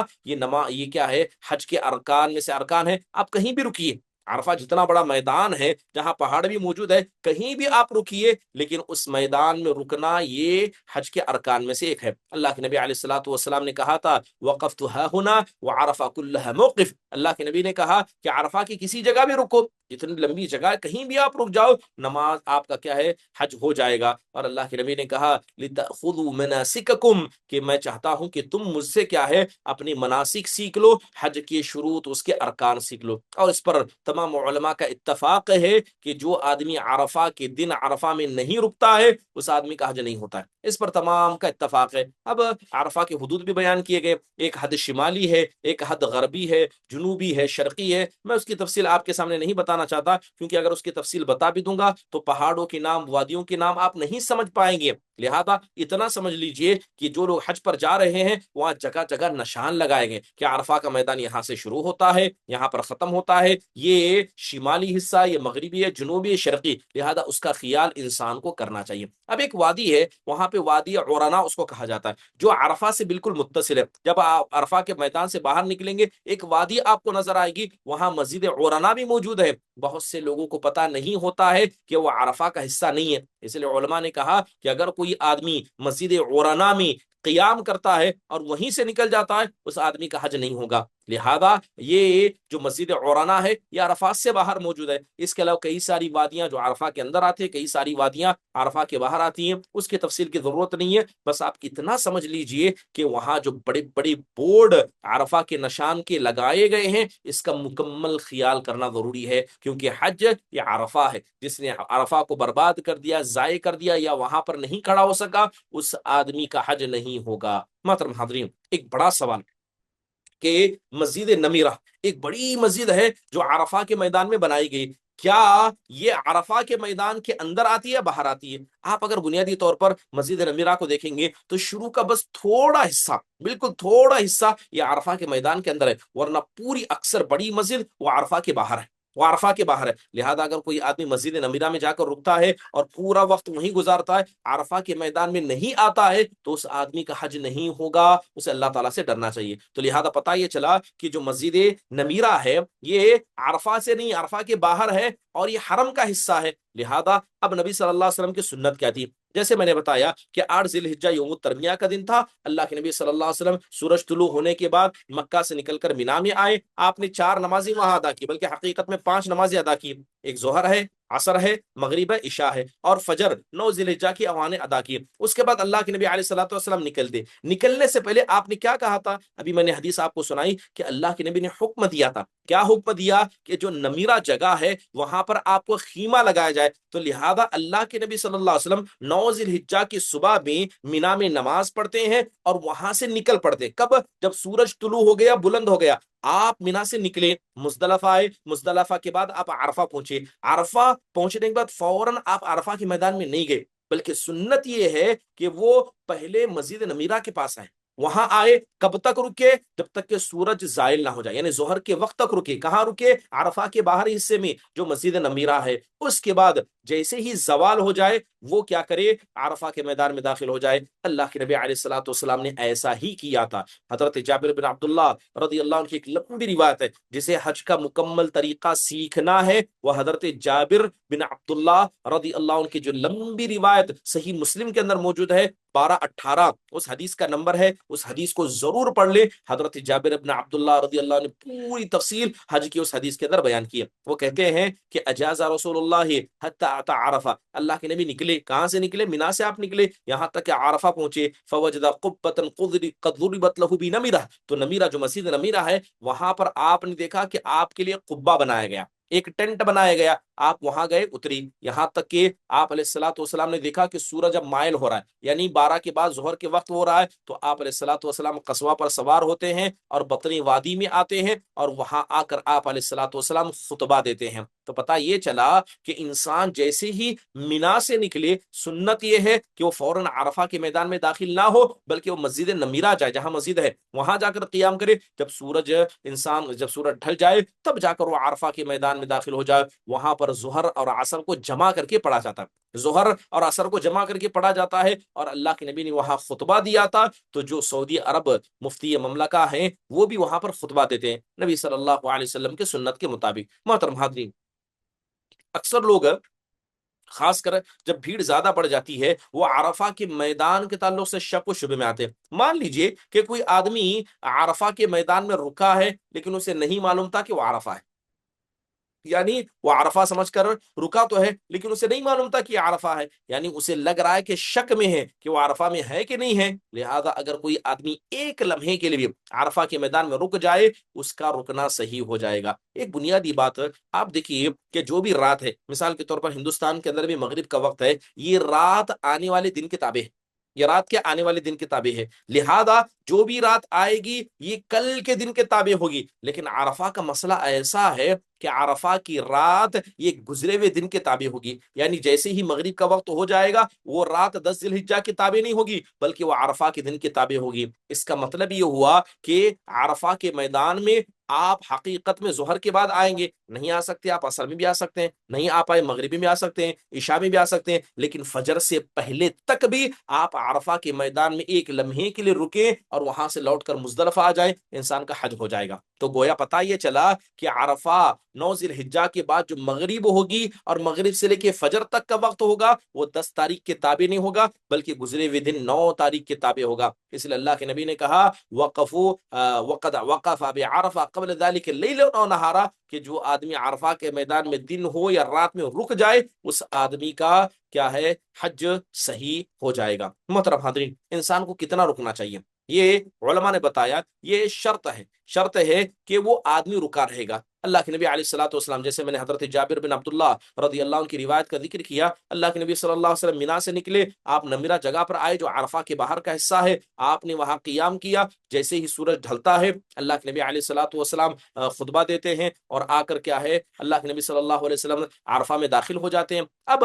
S1: یہ کیا ہے؟ حج کے ارکان میں سے ارکان ہے۔ آپ کہیں بھی رکیے، عرفہ جتنا بڑا میدان ہے جہاں پہاڑ بھی موجود ہے، کہیں بھی آپ رکیے، لیکن اس میدان میں رکنا یہ حج کے ارکان میں سے ایک ہے۔ اللہ کے نبی علیہ الصلوۃ والسلام نے کہا تھا وقفت ها هنا وعرفہ كلها موقف، اللہ کے نبی نے کہا کہ عرفہ کی کسی جگہ بھی رکو، جتنی لمبی جگہ کہیں بھی آپ رک جاؤ، نماز آپ کا کیا ہے؟ حج ہو جائے گا۔ اور اللہ کے نبی نے کہا لتأخذوا مناسککم، کہ میں چاہتا ہوں کہ تم مجھ سے کیا ہے؟ اپنی مناسک سیکھ لو، حج کی شروط اس کے ارکان سیکھ لو۔ اور اس پر تمام علماء کا اتفاق ہے کہ جو آدمی عرفہ کے دن عرفہ میں نہیں رکتا ہے اس آدمی کا حج نہیں ہوتا ہے، اس پر تمام کا اتفاق ہے۔ اب عرفہ کے حدود بھی بیان کیے گئے، ایک حد شمالی ہے، ایک حد غربی ہے، جنوبی ہے، شرقی ہے۔ میں اس کی تفصیل آپ کے سامنے نہیں بتانا چاہتا، کیونکہ اگر اس کی تفصیل بتا بھی دوں گا تو پہاڑوں کے نام، وادیوں کے نام آپ نہیں سمجھ پائیں گے، لہذا اتنا سمجھ لیجئے کہ جو لوگ حج پر جا رہے ہیں وہاں جگہ جگہ نشان لگائے گئے کہ عرفہ کا میدان یہاں سے شروع ہوتا ہے، یہاں پر ختم ہوتا ہے، یہ شمالی حصہ، یہ مغربی ہے، جنوبی ہے، شرقی، لہذا اس کا خیال انسان کو کرنا چاہیے۔ اب ایک وادی ہے، وہاں پہ وادی عورانا اس کو کہا جاتا ہے، جو عرفہ سے بالکل متصل ہے۔ جب آپ عرفہ کے میدان سے باہر نکلیں گے ایک وادی آپ کو نظر آئے گی، وہاں مسجد عورانا بھی موجود ہے۔ بہت سے لوگوں کو پتہ نہیں ہوتا ہے کہ وہ عرفہ کا حصہ نہیں ہے، اس لیے علماء نے کہا کہ اگر کوئی آدمی مسجد عورانا میں قیام کرتا ہے اور وہیں سے نکل جاتا ہے اس آدمی کا حج نہیں ہوگا۔ لہذا یہ جو مسجد عورانا ہے یہ عرفات سے باہر موجود ہے۔ اس کے علاوہ کئی ساری وادیاں جو عرفہ کے اندر آتی ہیں، کئی ساری وادیاں عرفہ کے باہر آتی ہیں، اس کی تفصیل کی ضرورت نہیں ہے، بس آپ اتنا سمجھ لیجئے کہ وہاں جو بڑے بڑے بورڈ عرفہ کے نشان کے لگائے گئے ہیں اس کا مکمل خیال کرنا ضروری ہے، کیونکہ حج یہ عرفہ ہے، جس نے عرفہ کو برباد کر دیا، ضائع کر دیا یا وہاں پر نہیں کھڑا ہو سکا اس آدمی کا حج نہیں ہوگا۔ محترم حاضرین، ایک بڑا سوال کہ مسجد نمیرہ ایک بڑی مسجد ہے جو عرفہ کے میدان میں بنائی گئی، کیا یہ عرفہ کے میدان کے اندر آتی ہے باہر آتی ہے؟ آپ اگر بنیادی طور پر مسجد نمیرہ کو دیکھیں گے تو شروع کا بس تھوڑا حصہ، بالکل تھوڑا حصہ یہ عرفہ کے میدان کے اندر ہے، ورنہ پوری اکثر بڑی مسجد وہ عرفہ کے باہر ہے۔ وہ عرفہ کے باہر ہے. لہذا اگر کوئی آدمی مسجد نمیرہ میں جا کر رکتا ہے اور پورا وقت وہیں گزارتا ہے، عرفہ کے میدان میں نہیں آتا ہے، تو اس آدمی کا حج نہیں ہوگا. اسے اللہ تعالیٰ سے ڈرنا چاہیے. تو لہذا پتہ یہ چلا کہ جو مسجد نمیرہ ہے یہ عرفہ سے نہیں، عرفہ کے باہر ہے اور یہ حرم کا حصہ ہے. لہذا اب نبی صلی اللہ علیہ وسلم کی سنت کیا تھی؟ جیسے میں نے بتایا کہ 8 ذی الحجہ یوم الترویہ کا دن تھا. اللہ کے نبی صلی اللہ علیہ وسلم سورج طلوع ہونے کے بعد مکہ سے نکل کر مینا میں آئے. آپ نے 4 نمازیں وہاں ادا کی، بلکہ حقیقت میں 5 نمازیں ادا کی. ایک ظہر ہے، عصر ہے، مغرب ہے، عشاء ہے، اور فجر 9 ذی الحجہ کی اوانے ادا کی. اس کے بعد اللہ کے نبی علیہ الصلوۃ والسلام نکلتے. نکلنے سے پہلے آپ نے کیا کہا تھا؟ ابھی میں نے حدیث آپ کو سنائی کہ اللہ کے نبی نے حکم دیا تھا. کیا حکم دیا؟ کہ جو نمیرہ جگہ ہے وہاں پر آپ کو خیمہ لگایا جائے. تو لہذا اللہ کے نبی صلی اللہ علیہ وسلم 9 ذی الحجہ کی صبح میں مینا میں نماز پڑھتے ہیں اور وہاں سے نکل پڑتے. کب؟ جب سورج طلوع ہو گیا، بلند ہو گیا. آپ مینا سے نکلے، مزدلفہ آئے، مزدلفہ کے بعد آپ عرفہ پہنچے. عرفہ پہنچنے کے بعد فوراً آپ عرفہ کے میدان میں نہیں گئے، بلکہ سنت یہ ہے کہ وہ پہلے مسجد نمیرہ کے پاس آئے. وہاں آئے، کب تک رکے؟ جب تک کہ سورج زائل نہ ہو جائے، یعنی ظہر کے وقت تک رکے. کہاں رکے؟ عرفہ کے باہری حصے میں جو مسجد نمیرہ ہے. اس کے بعد جیسے ہی زوال ہو جائے وہ کیا کرے؟ عرفہ کے میدان میں داخل ہو جائے. اللہ کے نبی علیہ الصلوۃ والسلام نے ایسا ہی کیا تھا. حضرت جابر بن عبداللہ رضی اللہ عنہ کی ایک لمبی روایت ہے. جسے حج کا مکمل طریقہ سیکھنا ہے وہ حضرت جابر بن عبداللہ رضی اللہ عنہ کی جو لمبی روایت صحیح مسلم کے اندر موجود ہے 1218 اس حدیث کا نمبر ہے. اس حدیث کو ضرور پڑھ لے. حضرت جابر بن عبداللہ رضی اللہ عنہ نے پوری تفصیل حج کی اس حدیث کے اندر بیان کی ہے. وہ کہتے ہیں کہ اجاز رسول اللہ حتی اتی عرفہ، اللہ کے نبی نکلے. کہاں سے نکلے؟ مینا سے آپ نکلے یہاں تک کہ عرفہ پہنچے. فوجد قبۃ قد ضربت له بنمیرہ، تو نمیرہ جو مسجد نمیرہ ہے وہاں پر آپ نے دیکھا کہ آپ کے لیے قبہ بنایا گیا، ایک ٹینٹ بنایا گیا. آپ وہاں گئے، اتری. یہاں تک کہ آپ علیہ الصلوۃ والسلام نے دیکھا کہ سورج اب مائل ہو رہا ہے، یعنی 12 کے بعد ظہر کے وقت ہو رہا ہے. تو آپ علیہ الصلوۃ والسلام قصوہ پر سوار ہوتے ہیں اور بطنی وادی میں آتے ہیں اور وہاں آ کر آپ علیہ الصلوۃ والسلام خطبہ دیتے ہیں. تو پتہ یہ چلا کہ انسان جیسے ہی مینا سے نکلے سنت یہ ہے کہ وہ فوراً عرفہ کے میدان میں داخل نہ ہو، بلکہ وہ مسجد نمیرہ جائے جہاں مسجد ہے، وہاں جا کر قیام کرے. جب سورج ڈھل جائے تب جا کر وہ عرفہ کے میدان میں داخل ہو جائے. وہاں پر ظہر اور عصر کو جمع کر کے پڑھا جاتا ہے، ظہر اور عصر کو جمع کر کے پڑھا جاتا ہے. اور اللہ کے نبی نے وہاں خطبہ دیا تھا. تو جو سعودی عرب مفتی مملکہ ہیں وہ بھی وہاں پر خطبہ دیتے ہیں نبی صلی اللہ علیہ وسلم کے سنت کے مطابق. محترم حاضرین، اکثر لوگ خاص کر جب بھیڑ زیادہ بڑھ جاتی ہے وہ عرفہ کے میدان کے تعلق سے شک و شبہ میں آتے ہیں. مان لیجئے کہ کوئی آدمی عرفہ کے میدان میں رکا ہے لیکن اسے نہیں معلوم تھا کہ وہ عرفہ ہے، یعنی وہ عرفہ سمجھ کر رکا تو ہے لیکن اسے نہیں معلوم تھا کہ یہ عرفہ ہے، یعنی اسے لگ رہا ہے کہ شک میں ہے کہ وہ عرفہ میں ہے کہ نہیں ہے. لہذا اگر کوئی آدمی ایک لمحے کے لیے بھی عرفہ کے میدان میں رک جائے اس کا رکنا صحیح ہو جائے گا. ایک بنیادی بات آپ دیکھیے کہ جو بھی رات ہے، مثال کے طور پر ہندوستان کے اندر بھی مغرب کا وقت ہے، یہ رات آنے والے دن کے تابع ہے، یہ رات کے آنے والے دن کے تابع ہے. لہذا جو بھی رات آئے گی یہ کل کے دن کے تابع ہوگی. لیکن عرفہ کا مسئلہ ایسا ہے کہ عرفہ کی رات یہ گزرے ہوئے دن کے تابع ہوگی، یعنی جیسے ہی مغرب کا وقت ہو جائے گا وہ رات 10 ذی الحجہ کے تابع نہیں ہوگی بلکہ وہ عرفہ کے دن کے تابع ہوگی. اس کا مطلب یہ ہوا کہ عرفہ کے میدان میں آپ حقیقت میں ظہر کے بعد آئیں گے، نہیں آ سکتے، آپ عصر میں بھی آ سکتے ہیں، نہیں آ پائے مغربی میں آ سکتے ہیں، عشاء میں بھی آ سکتے ہیں، لیکن فجر سے پہلے تک بھی آپ عرفہ کے میدان میں ایک لمحے کے لیے رکیں اور وہاں سے لوٹ کر مزدلفہ آ جائیں، انسان کا حج ہو جائے گا. تو گویا پتہ یہ چلا کہ عرفہ 9 ذی الحجہ کے بعد جو مغرب ہوگی اور مغرب سے لے کے فجر تک کا وقت ہوگا وہ 10 تاریخ کے تابع نہیں ہوگا بلکہ گزرے ہوئے دن 9 تاریخ کے تابع ہوگا. اس لیے اللہ کے نبی نے کہا وقد وقف بعرفہ قبل ذلك لیلا او نہارا، کہ جو آدمی عرفہ کے میدان میں دن ہو یا رات میں رک جائے اس آدمی کا کیا ہے؟ حج صحیح ہو جائے گا. محترم حاضرین، انسان کو کتنا رکنا چاہیے؟ یہ علماء نے بتایا یہ شرط ہے کہ وہ آدمی رکا رہے گا. اللہ کے نبی علیہ الصلوۃ والسلام، جیسے میں نے حضرت جابر بن عبداللہ رضی اللہ عنہ کی روایت کا ذکر کیا، اللہ کے نبی صلی اللہ علیہ وسلم مینا سے نکلے، آپ نمیرہ جگہ پر آئے جو عرفہ کے باہر کا حصہ ہے، آپ نے وہاں قیام کیا. جیسے ہی سورج ڈھلتا ہے اللہ کے نبی علیہ الصلوۃ والسلام خطبہ دیتے ہیں اور آ کر کیا ہے اللہ کے نبی صلی اللہ علیہ وسلم عرفہ میں داخل ہو جاتے ہیں. اب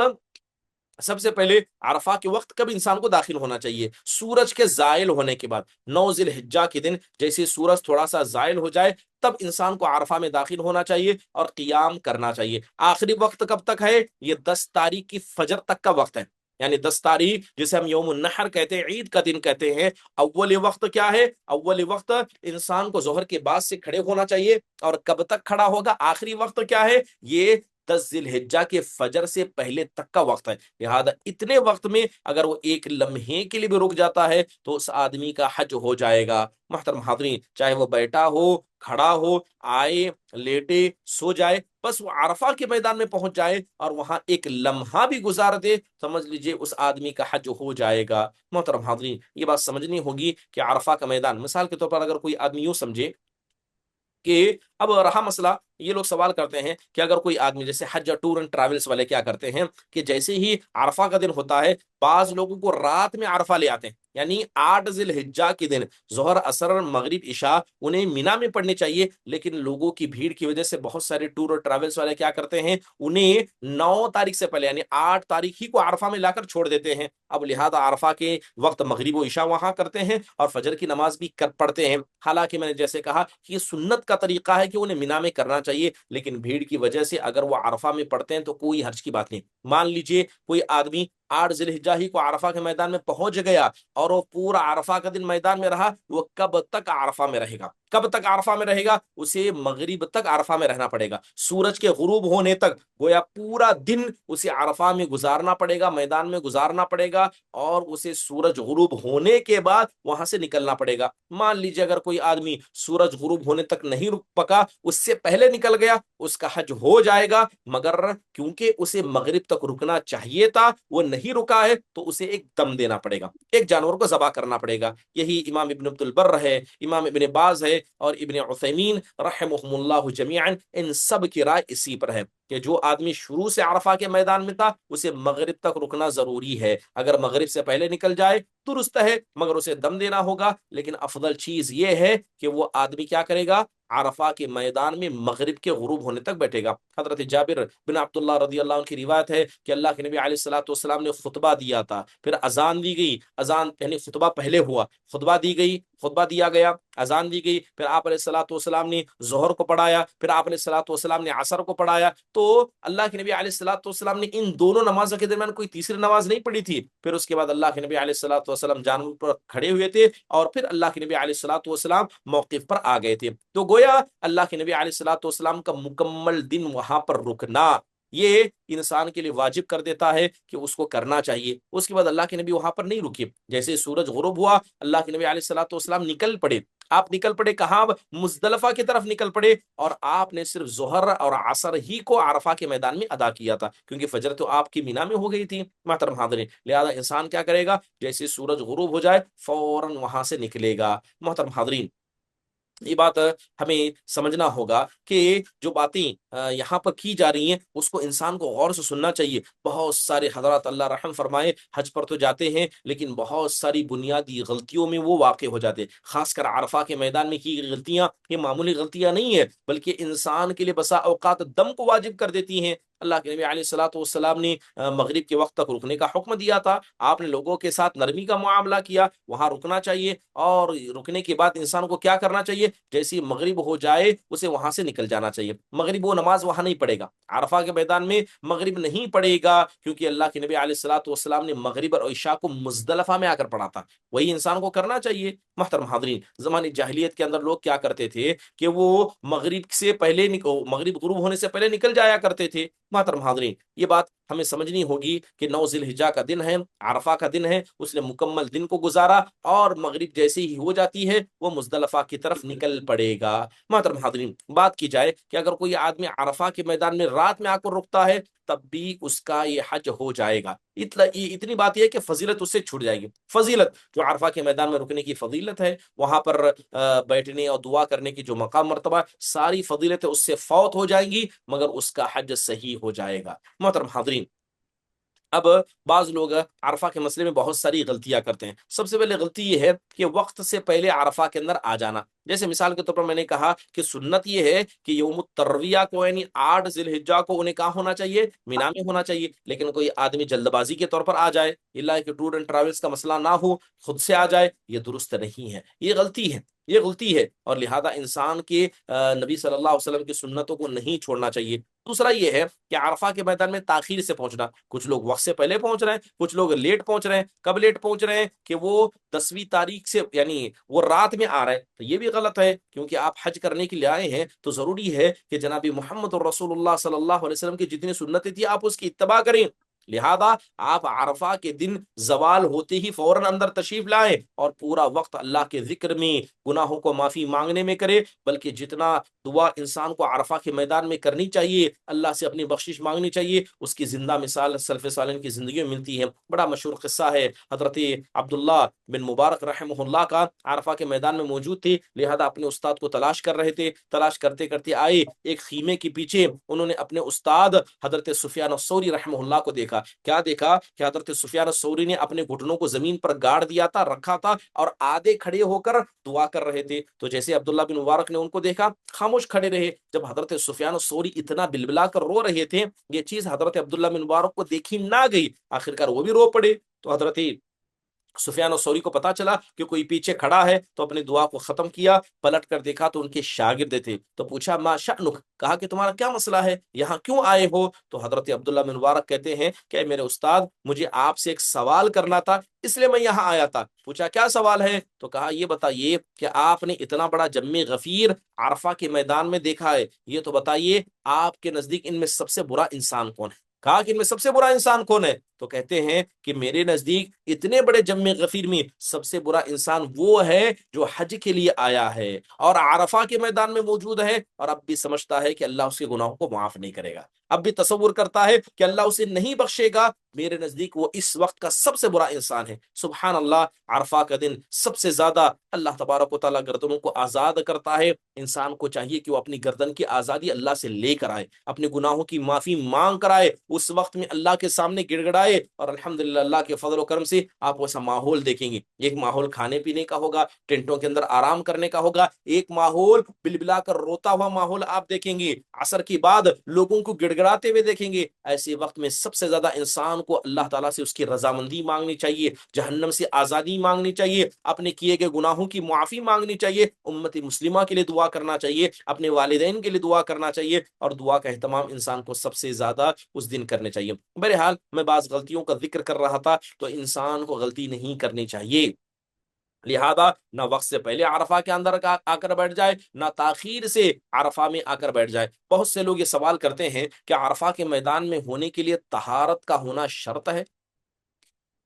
S1: سب سے پہلے عرفہ کے وقت کب انسان کو داخل ہونا چاہیے؟ سورج کے زائل ہونے کے بعد، 9 ذی الحجہ کے دن جیسے سورج تھوڑا سا زائل ہو جائے تب انسان کو عرفہ میں داخل ہونا چاہیے اور قیام کرنا چاہیے۔ آخری وقت کب تک ہے؟ یہ 10 تاریخ کی فجر تک کا وقت ہے، یعنی 10 تاریخ جسے ہم یوم النحر کہتے ہیں، عید کا دن کہتے ہیں۔ اول وقت کیا ہے؟ اول وقت انسان کو ظہر کے بعد سے کھڑے ہونا چاہیے، اور کب تک کھڑا ہوگا؟ آخری وقت کیا ہے؟ یہ 10 ذی الحجہ کے فجر سے پہلے تک کا وقت ہے۔ لہذا اتنے وقت میں اگر وہ ایک لمحے کے لیے بھی رک جاتا ہے تو اس آدمی کا حج ہو جائے گا۔ محترم حاضرین، چاہے وہ بیٹھا ہو، کھڑا ہو، آئے، لیٹے، سو جائے، بس وہ عرفہ کے میدان میں پہنچ جائے اور وہاں ایک لمحہ بھی گزار دے، سمجھ لیجئے اس آدمی کا حج ہو جائے گا۔ محترم حاضرین، یہ بات سمجھنی ہوگی کہ عرفہ کا میدان، مثال کے طور پر اگر کوئی آدمی یوں سمجھے کہ اب رہا مسئلہ، یہ لوگ سوال کرتے ہیں کہ اگر کوئی آدمی جیسے حج ٹور اینڈ ٹریولز والے کیا کرتے ہیں کہ جیسے ہی عرفہ کا دن ہوتا ہے بعض لوگوں کو رات میں عرفہ لے آتے ہیں، یعنی 8 ذی الحجہ کے دن ظہر، عصر، مغرب، عشاء انہیں مینا میں پڑھنی چاہیے، لیکن لوگوں کی بھیڑ کی وجہ سے بہت سارے ٹور اور ٹریولز والے کیا کرتے ہیں، انہیں 9 تاریخ سے پہلے یعنی 8 تاریخ ہی کو عرفہ میں لا کر چھوڑ دیتے ہیں۔ اب لہذا عرفہ کے وقت مغرب و عشاء وہاں کرتے ہیں اور فجر کی نماز بھی پڑھتے ہیں، حالانکہ میں نے جیسے کہا کہ یہ سنت کا طریقہ ہے کہ انہیں مینا میں کرنا چاہیے، لیکن بھیڑ کی وجہ سے اگر وہ عرفہ میں پڑھتے ہیں تو کوئی حرج کی بات نہیں۔ مان لیجئے کوئی آدمی 8 ذی الحجہ ہی کو عرفہ کے میدان میں پہنچ گیا اور وہ پورا عرفہ کا دن میدان میں رہا، وہ کب تک عرفہ میں رہے گا؟ کب تک عرفہ میں رہے گا؟ اسے مغرب تک عرفہ میں رہنا پڑے گا، سورج کے غروب ہونے تک، گویا پورا دن اسے عرفہ میں گزارنا پڑے گا، میدان میں گزارنا پڑے گا، اور اسے سورج غروب ہونے کے بعد وہاں سے نکلنا پڑے گا۔ مان لیجیے اگر کوئی آدمی سورج غروب ہونے تک نہیں رک پکا، اس سے پہلے نکل گیا، اس کا حج ہو جائے گا، مگر کیونکہ اسے مغرب تک رکنا چاہیے تھا وہ نہیں رکا ہے تو اسے ایک دم دینا پڑے گا، ایک جانور کو ذبح کرنا پڑے گا۔ یہی امام ابن عبد البر ہے، امام ابن باز ہے اور ابن عثیمین رحمهم اللہ جمیعا، ان سب کی رائے اسی پر ہے کہ جو آدمی شروع سے عرفہ کے میدان میں تھا اسے مغرب تک رکنا ضروری ہے، اگر مغرب سے پہلے نکل جائے درست ہے مگر اسے دم دینا ہوگا، لیکن افضل چیز یہ ہے کہ وہ آدمی کیا کرے گا، عرفہ کے میدان میں مغرب کے غروب ہونے تک بیٹھے گا۔ حضرت جابر بن عبداللہ رضی اللہ عنہ کی روایت ہے کہ اللہ کے نبی علیہ الصلوۃ والسلام نے خطبہ دیا تھا، پھر اذان دی گئی، اذان یعنی خطبہ پہلے ہوا، خطبہ دی گئی، خطبہ دیا گیا، اذان دی گئی، پھر آپ علیہ الصلوۃ والسلام نے ظہر کو پڑھایا، پھر آپ علیہ الصلوۃ والسلام نے عصر کو پڑھایا، تو اللہ کے نبی علیہ الصلوۃ والسلام نے ان دونوں نمازوں کے درمیان کوئی تیسری نماز نہیں پڑھی تھی۔ پھر اس کے بعد اللہ کے نبی علیہ الصلوۃ والسلام جانور پر کھڑے ہوئے تھے اور پھر اللہ کے نبی علیہ الصلوۃ والسلام موقف پر آ گئے تھے، تو گویا اللہ کے نبی علیہ الصلوۃ والسلام کا مکمل دن وہاں پر رکنا یہ انسان کے لیے واجب کر دیتا ہے کہ اس کو کرنا چاہیے۔ اس کے بعد اللہ کے نبی وہاں پر نہیں رکے، جیسے سورج غروب ہوا اللہ کے نبی علیہ الصلوۃ والسلام نکل پڑے، آپ نکل پڑے کہاں؟ مزدلفہ کی طرف نکل پڑے، اور آپ نے صرف ظہر اور عصر ہی کو عرفہ کے میدان میں ادا کیا تھا، کیونکہ فجر تو آپ کی مینا میں ہو گئی تھی۔ محترم حاضرین، لہذا انسان کیا کرے گا، جیسے سورج غروب ہو جائے فوراً وہاں سے نکلے گا۔ محترم حاضرین، یہ بات ہمیں سمجھنا ہوگا کہ جو باتیں یہاں پر کی جا رہی ہیں اس کو انسان کو غور سے سننا چاہیے۔ بہت سارے حضرات اللہ رحم فرمائے حج پر تو جاتے ہیں لیکن بہت ساری بنیادی غلطیوں میں وہ واقع ہو جاتے ہیں، خاص کر عرفہ کے میدان میں کی گئی غلطیاں یہ معمولی غلطیاں نہیں ہیں، بلکہ انسان کے لیے بسا اوقات دم کو واجب کر دیتی ہیں۔ اللہ کے نبی علیہ الصلوۃ والسلام نے مغرب کے وقت تک رکنے کا حکم دیا تھا، آپ نے لوگوں کے ساتھ نرمی کا معاملہ کیا، وہاں رکنا چاہیے، اور رکنے کے بعد انسان کو کیا کرنا چاہیے، جیسی مغرب ہو جائے اسے وہاں سے نکل جانا چاہیے۔ مغرب وہ نماز وہاں نہیں پڑھے گا، عرفہ کے میدان میں مغرب نہیں پڑھے گا، کیونکہ اللہ کے نبی علیہ الصلوۃ والسلام نے مغرب اور عشاء کو مزدلفہ میں آ کر پڑھا تھا، وہی انسان کو کرنا چاہیے۔ محترم حاضرین، زمانے جاہلیت کے اندر لوگ کیا کرتے تھے کہ وہ مغرب سے پہلے مغرب غروب ہونے سے پہلے نکل جایا کرتے تھے۔ محترم حاضرین، یہ بات ہمیں سمجھنی ہوگی کہ 9 ذی الحجہ کا دن ہے، عرفہ کا دن ہے، اس نے مکمل دن کو گزارا اور مغرب جیسے ہی ہو جاتی ہے وہ مزدلفہ کی طرف نکل پڑے گا۔ محترم حاضرین، بات کی جائے کہ اگر کوئی آدمی عرفہ کے میدان میں رات میں آ کر رکتا ہے تب بھی اس کا یہ حج ہو جائے گا۔ اتنی بات یہ ہے کہ فضیلت اس سے چھوٹ جائے گی، فضیلت جو عرفہ کے میدان میں رکنے کی فضیلت ہے، وہاں پر بیٹھنے اور دعا کرنے کی جو مقام مرتبہ، ساری فضیلتیں اس سے فوت ہو جائیں گی مگر اس کا حج صحیح ہو جائے گا۔ محترم حاضرین، اب بعض لوگ عرفہ کے مسئلے میں بہت ساری غلطیاں کرتے ہیں۔ سب سے پہلے غلطی یہ ہے کہ وقت سے پہلے عرفہ کے اندر آ جانا، جیسے مثال کے طور پر میں نے کہا کہ سنت یہ ہے کہ یوم الترویہ کو یعنی 8 ذی الحجہ کو انہیں کہاں ہونا چاہیے؟ مینا میں ہونا چاہیے، لیکن کوئی آدمی جلد بازی کے طور پر آ جائے، اللہ کہ ٹور اینڈ ٹریولز کا مسئلہ نہ ہو، خود سے آ جائے، یہ درست نہیں ہے، یہ غلطی ہے، یہ غلطی ہے، اور لہذا انسان کے نبی صلی اللہ علیہ وسلم کی سنتوں کو نہیں چھوڑنا چاہیے۔ دوسرا یہ ہے کہ عرفہ کے میدان میں تاخیر سے پہنچنا، کچھ لوگ وقت سے پہلے پہنچ رہے ہیں، کچھ لوگ لیٹ پہنچ رہے ہیں۔ کب لیٹ پہنچ رہے ہیں؟ کہ وہ 10ویں تاریخ سے یعنی وہ رات میں آ رہے ہیں، تو یہ بھی غلط ہے، کیونکہ آپ حج کرنے کے لیے آئے ہیں تو ضروری ہے کہ جناب محمد رسول اللہ صلی اللہ علیہ وسلم کی جتنی سنتیں تھی آپ اس کی اتباع کریں۔ لہذا آپ عرفہ کے دن زوال ہوتے ہی فوراً اندر تشریف لائیں اور پورا وقت اللہ کے ذکر میں، گناہوں کو معافی مانگنے میں کرے، بلکہ جتنا دعا انسان کو عرفہ کے میدان میں کرنی چاہیے، اللہ سے اپنی بخشش مانگنی چاہیے، اس کی زندہ مثال سلف صالحین کی زندگی میں ملتی ہے۔ بڑا مشہور قصہ ہے، حضرت عبداللہ بن مبارک رحمہ اللہ کا، عرفہ کے میدان میں موجود تھے، لہذا اپنے استاد کو تلاش کر رہے تھے، تلاش کرتے کرتے آئے، ایک خیمے کے پیچھے انہوں نے اپنے استاد حضرت سفیان الثوری رحمہ اللہ کو دیکھا۔ کیا دیکھا؟ کہ حضرت سفیان الثوری نے اپنے گھٹنوں کو زمین پر گاڑ دیا تھا، رکھا تھا، اور آدھے کھڑے ہو کر دعا کر رہے تھے۔ تو جیسے عبداللہ بن مبارک نے ان کو دیکھا، خاموش کھڑے رہے۔ جب حضرت سفیان الثوری اتنا بلبلا کر رو رہے تھے، یہ چیز حضرت عبداللہ بن مبارک کو دیکھی نہ گئی، آخرکار وہ بھی رو پڑے۔ تو حضرت سفیان الثوری کو پتا چلا کہ کوئی پیچھے کھڑا ہے، تو اپنی دعا کو ختم کیا، پلٹ کر دیکھا تو ان کے شاگرد تھے، تو پوچھا ما شأنک، کہا کہ تمہارا کیا مسئلہ ہے، یہاں کیوں آئے ہو؟ تو حضرت عبداللہ بن مبارک کہتے ہیں کہ میرے استاد، مجھے آپ سے ایک سوال کرنا تھا، اس لیے میں یہاں آیا تھا۔ پوچھا کیا سوال ہے؟ تو کہا یہ بتائیے کہ آپ نے اتنا بڑا جم غفیر عرفہ کے میدان میں دیکھا ہے، یہ تو بتائیے آپ کے نزدیک ان میں سب سے برا انسان کون ہے؟ کہا کہ ان میں سب سے برا انسان کون ہے؟ تو کہتے ہیں کہ میرے نزدیک اتنے بڑے جم غفیر میں سب سے برا انسان وہ ہے جو حج کے لیے آیا ہے اور عرفہ کے میدان میں موجود ہے، اور اب بھی سمجھتا ہے کہ اللہ اس کے گناہوں کو معاف نہیں کرے گا، اب بھی تصور کرتا ہے کہ اللہ اسے نہیں بخشے گا۔ میرے نزدیک وہ اس وقت کا سب سے برا انسان ہے۔ سبحان اللہ، عرفہ کا دن سب سے زیادہ اللہ تبارک و تعالیٰ گردنوں کو آزاد کرتا ہے۔ انسان کو چاہیے کہ وہ اپنی گردن کی آزادی اللہ سے لے کر آئے، اپنے گناہوں کی معافی مانگ کر آئے، اس وقت میں اللہ کے سامنے گڑ گڑائے، اور الحمدللہ اللہ کے فضل و کرم سے آپ ویسا ماحول دیکھیں گے۔ ایک ماحول کھانے پینے کا ہوگا، ٹینٹوں کے اندر آرام کرنے کا ہوگا، ایک ماحول بلبلا کر روتا ہوا ماحول آپ دیکھیں گے، عصر کے بعد لوگوں کو گڑ گڑاتے ہوئے دیکھیں گے۔ ایسے وقت میں سب سے زیادہ انسان کو اللہ تعالیٰ سے اس کی رضامندی مانگنی چاہیے، جہنم سے آزادی مانگنی چاہیے، اپنے کیے گئے گناہوں کی معافی مانگنی چاہیے، امت مسلمہ کے لیے دعا کرنا چاہیے، اپنے والدین کے لیے دعا کرنا چاہیے، اور دعا کا اہتمام انسان کو سب سے زیادہ اس دن کرنے چاہیے۔ بہرحال میں بعض غلطیوں کا ذکر کر رہا تھا، تو انسان کو غلطی نہیں کرنی چاہیے، لہذا نہ وقت سے پہلے عرفہ کے اندر آ کر بیٹھ جائے، نہ تاخیر سے عرفہ میں آ کر بیٹھ جائے۔ بہت سے لوگ یہ سوال کرتے ہیں کہ عرفہ کے میدان میں ہونے کے لیے طہارت کا ہونا شرط ہے؟